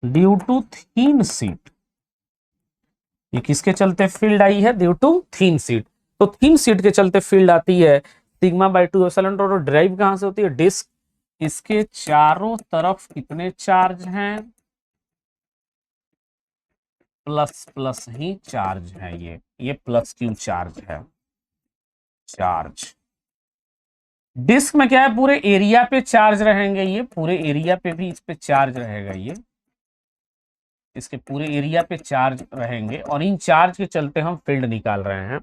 due to thin sheet. ये किसके चलते फील्ड आई है, ड्यू टू थीन सीट। तो थीन सीट के चलते फील्ड आती है सिग्मा बाई 2 एप्सिलॉन नॉट। और ड्राइव कहां से होती है, डिस्क, इसके चारों तरफ कितने चार्ज हैं, प्लस प्लस ही चार्ज है, ये प्लस क्यू चार्ज है, चार्ज। डिस्क में क्या है, पूरे एरिया पे चार्ज रहेंगे, ये पूरे एरिया पे भी इस पे चार्ज रहेगा, ये इसके पूरे एरिया पे चार्ज रहेंगे, और इन चार्ज के चलते हम फील्ड निकाल रहे हैं।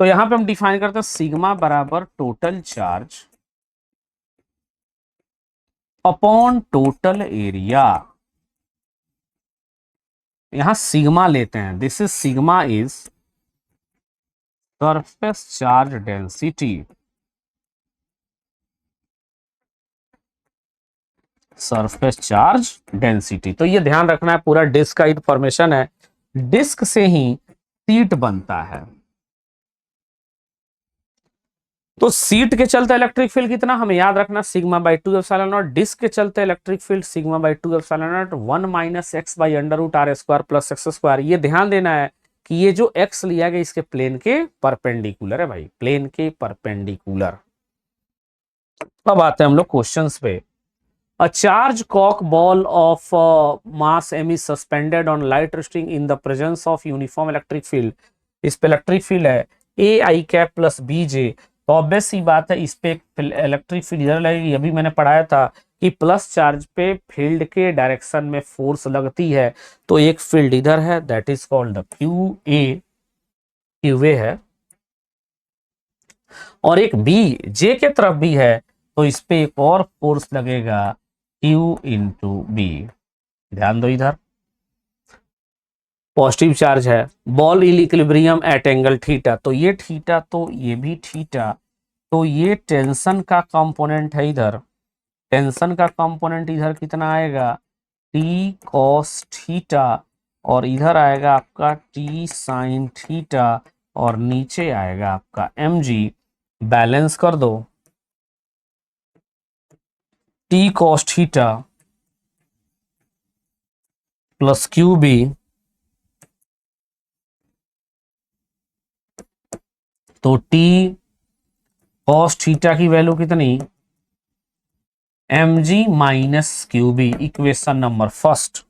तो यहां पे हम डिफाइन करते हैं सिग्मा बराबर total charge upon total area. यहां सिग्मा लेते हैं, this is sigma is surface charge density, surface charge density. तो ये ध्यान रखना है, पूरा डिस्क का इंफॉर्मेशन है, डिस्क से ही सीट बनता है। तो सीट के चलते इलेक्ट्रिक फील्ड कितना हमें याद रखना, sigma by 2 epsilon naught. Disc के चलते electric field sigma by 2 epsilon naught 1 minus X by under root R square plus X square. ये ध्यान देना है कि ये जो एक्स लिया गया इसके प्लेन के परपेंडिकुलर है भाई, प्लेन के परपेंडिकुलर। अब आते हैं हम लोग क्वेश्चंस पे। A charge cork ball of mass m is suspended on light string in the presence of uniform electric field। इस पे इलेक्ट्रिक फील्ड है ए आई कैप प्लस बी जे। तो ऑब्वियस सी बात है, इस पे इलेक्ट्रिक फील्ड इधर लगेगी। अभी मैंने पढ़ाया था कि प्लस चार्ज पे फील्ड के डायरेक्शन में फोर्स लगती है, तो एक फील्ड इधर है, that is called the Q A है, और एक बी जे के तरफ भी है, तो इस पे एक और फोर्स लगेगा Q इंटू बी। ध्यान दो, इधर पॉजिटिव चार्ज है, ball in equilibrium at angle theta, तो ये थीटा तो ये भी थीटा, तो ये टेंशन का कंपोनेंट है इधर, टेंशन का कंपोनेंट इधर कितना आएगा टी कॉस थीटा, और इधर आएगा आपका टी साइन थीटा, और नीचे आएगा आपका एम जी। बैलेंस कर दो, T cos theta plus Q B, तो टी कॉस थीटा की वैल्यू कितनी, M g minus Q B, equation number first,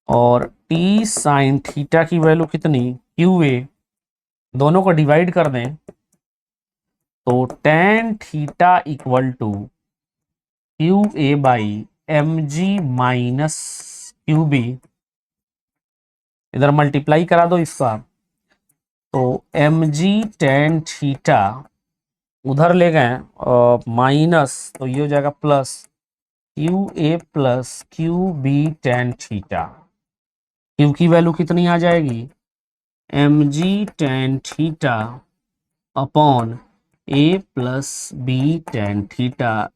और टी साइन थीटा की वैल्यू कितनी, क्यू ए, दोनों को डिवाइड कर दें तो tan theta equal to Q A by M g minus Q B. इधर मल्टीप्लाई करा दो इसका, तो mg tan थीटा उधर ले गए माइनस, तो ये हो जाएगा plus Q A plus Q B tan theta. Q की वैल्यू कितनी आ जाएगी, mg tan theta upon A plus B tan theta.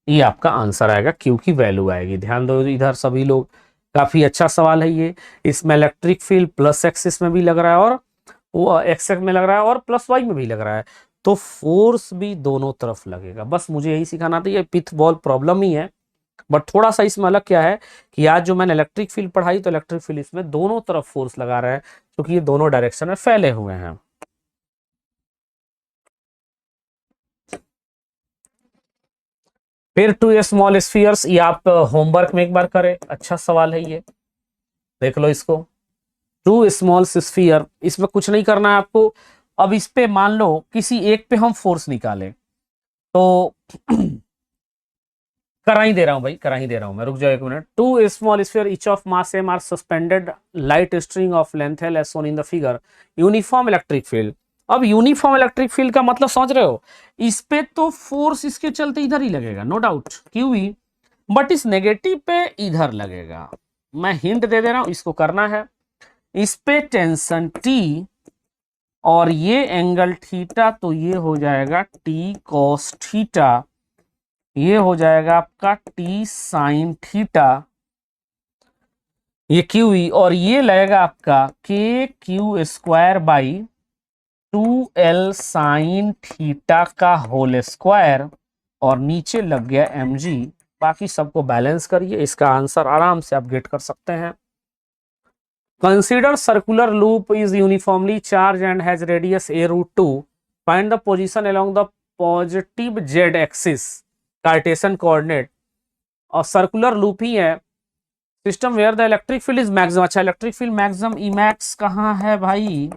ये आपका आंसर आएगा, क्यू की वैल्यू आएगी। ध्यान दो इधर सभी लोग, काफी अच्छा सवाल है ये। इसमें इलेक्ट्रिक फील्ड प्लस एक्सिस में भी लग रहा है और वो एक्स में लग रहा है और प्लस वाई में भी लग रहा है, तो फोर्स भी दोनों तरफ लगेगा। बस मुझे यही सिखाना था, ये पिथ बॉल प्रॉब्लम ही है, बट थोड़ा सा इसमें अलग क्या है कि आज जो मैंने इलेक्ट्रिक फील्ड पढ़ाई, तो इलेक्ट्रिक फील्ड इसमें दोनों तरफ फोर्स लगा रहा है, क्योंकि ये दोनों डायरेक्शन में फैले हुए हैं। फिर टू स्मॉल स्फीयर्स, ये आप होमवर्क में एक बार करें, अच्छा सवाल है ये, देख लो इसको। टू स्मॉल स्फीयर, इसमें कुछ नहीं करना है आपको। अब इस पे मान लो किसी एक पे हम फोर्स निकालें, तो करा ही दे रहा हूं भाई, करा ही दे रहा हूं मैं, रुक जाओ एक minute. Two small sphere each of mass M are suspended light string of length L as shown in the figure, uniform electric field. अब यूनिफॉर्म इलेक्ट्रिक फील्ड का मतलब समझ रहे हो, इस पे तो फोर्स इसके चलते इधर ही लगेगा, नो डाउट क्यू ही, बट इस नेगेटिव पे इधर लगेगा। मैं हिंट दे दे रहा हूं, इसको करना है। इस पे टेंशन टी और ये एंगल थीटा, तो ये हो जाएगा टी कॉस थीटा, ये हो जाएगा आपका टी साइन थीटा, ये क्यू ई, और ये लगेगा आपका के Q square by 2l sine theta का होल स्क्वायर, और नीचे लग गया mg। बाकी सबको बैलेंस करिए, इसका आंसर आराम से आप गेट कर सकते हैं। Consider circular loop is uniformly charged and has radius a√2, find the position along the positive z axis Cartesian coordinate, और सर्कुलर लूप ही है। System where the electric field is maximum, अच्छा इलेक्ट्रिक फील्ड मैक्सिमम इमैक्स कहाँ है भाई,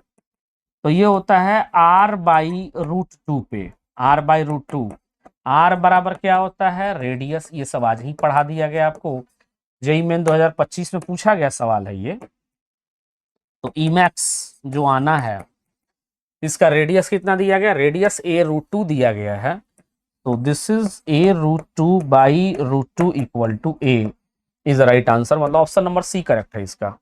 तो ये होता है r/√2 पे, r/√2। r बराबर क्या होता है, रेडियस, ये सब आज ही पढ़ा दिया गया आपको, जेईई मेन 2025 में पूछा गया सवाल है ये। तो इमैक्स जो आना है, इसका रेडियस कितना दिया गया, रेडियस a√2 दिया गया है, तो this is a√2/√2 equal to a is the right answer, मतलब ऑप्शन नंबर सी करेक्ट है इसका।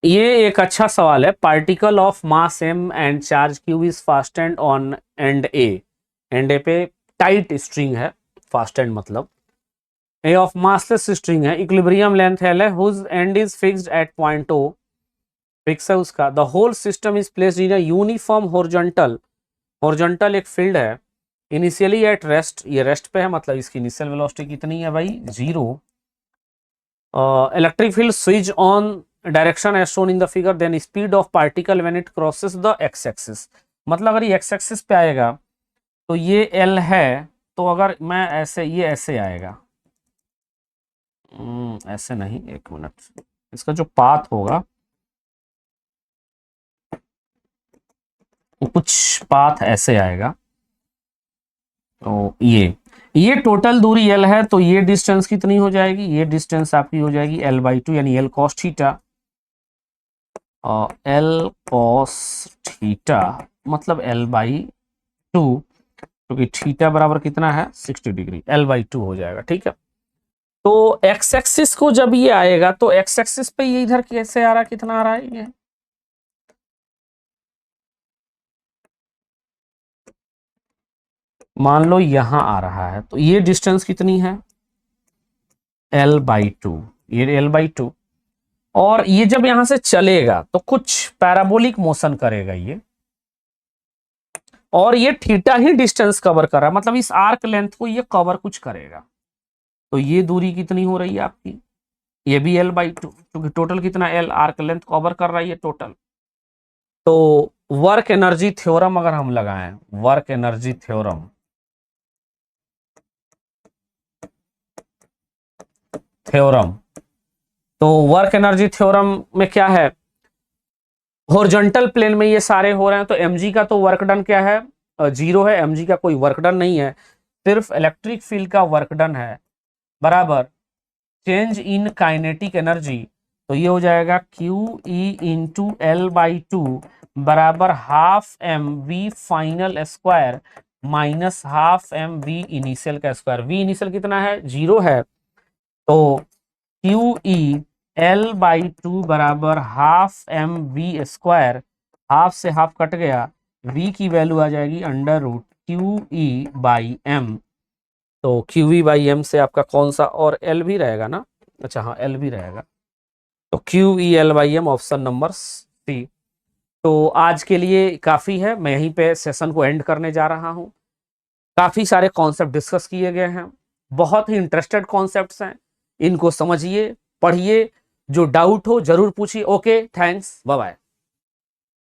ये एक अच्छा सवाल है। Particle of mass m and charge q is fastened on end a पे टाइट स्ट्रिंग है, फास्टेंड मतलब ए ऑफ मासलेस स्ट्रिंग है, इक्विलिब्रियम लेंथ l है, whose end is fixed at point o, fix है उसका। The whole system is placed in a uniform horizontal, horizontal एक field है, initially at rest, ये rest पे है, मतलब इसकी इनिशियल वेलोसिटी कितनी है भाई, 0। Electric field switch on direction as shown in the figure, then speed of particle when it crosses the X axis, मतलब अगर ये एक्स एक्सिस पे आएगा तो ये एल है, तो अगर मैं ऐसे, ये ऐसे आएगा, ऐसे नहीं, एक मिनट, इसका जो पाथ होगा वो कुछ पाथ ऐसे आएगा, तो ये टोटल दूरी एल है, तो ये डिस्टेंस कितनी हो जाएगी, ये डिस्टेंस आपकी हो जाएगी l/2, यानी l cos थीटा, और l cos थीटा मतलब l/2, क्योंकि थीटा बराबर कितना है 60 डिग्री, l/2 हो जाएगा, ठीक है। तो एक्स एक्सिस को जब ये आएगा, तो एक्स एक्सिस पे ये इधर कैसे आ रहा है, कितना आ रहा है ये, मान लो यहां आ रहा है, तो ये डिस्टेंस कितनी है l/2, ये l/2, और ये जब यहां से चलेगा तो कुछ पैराबोलिक मोशन करेगा ये, और ये थीटा ही डिस्टेंस कवर कर रहा है, मतलब इस आर्क लेंथ को ये कवर कुछ करेगा, तो ये दूरी कितनी हो रही है आपकी, ये भी l/2, क्योंकि टोटल कितना l आर्क लेंथ कवर कर रहा है ये टोटल। तो वर्क एनर्जी थ्योरम अगर हम लगाएं, वर्क एनर्जी थ्योरम, तो वर्क एनर्जी थ्योरम में क्या है, हॉरिजॉन्टल प्लेन में ये सारे हो रहे हैं, तो mg का तो वर्क डन क्या है, 0 है, mg का कोई वर्क डन नहीं है, सिर्फ इलेक्ट्रिक फील्ड का वर्क डन है, बराबर चेंज इन काइनेटिक एनर्जी, तो ये हो जाएगा Q E into L by two बराबर half M V final square minus half M V initial का स्क्वायर। वी इनिशियल कितना है, 0 है, तो Q E L by two बराबर half M V square, half से हाफ कट गया, v की वैल्यू आ जाएगी under root Q E by M. तो क्यू वी बाई एम से आपका कौन सा, और एल भी रहेगा ना, अच्छा हाँ एल भी रहेगा, तो Q E L by M option number C. तो आज के लिए काफ़ी है, मैं यहीं पे सेशन को एंड करने जा रहा हूँ। काफ़ी सारे कॉन्सेप्ट डिस्कस किए गए हैं, बहुत ही इंटरेस्टेड कॉन्सेप्ट्स हैं, इनको समझिए, पढ़िए, जो डाउट हो जरूर पूछिए। Okay, thanks, bye bye.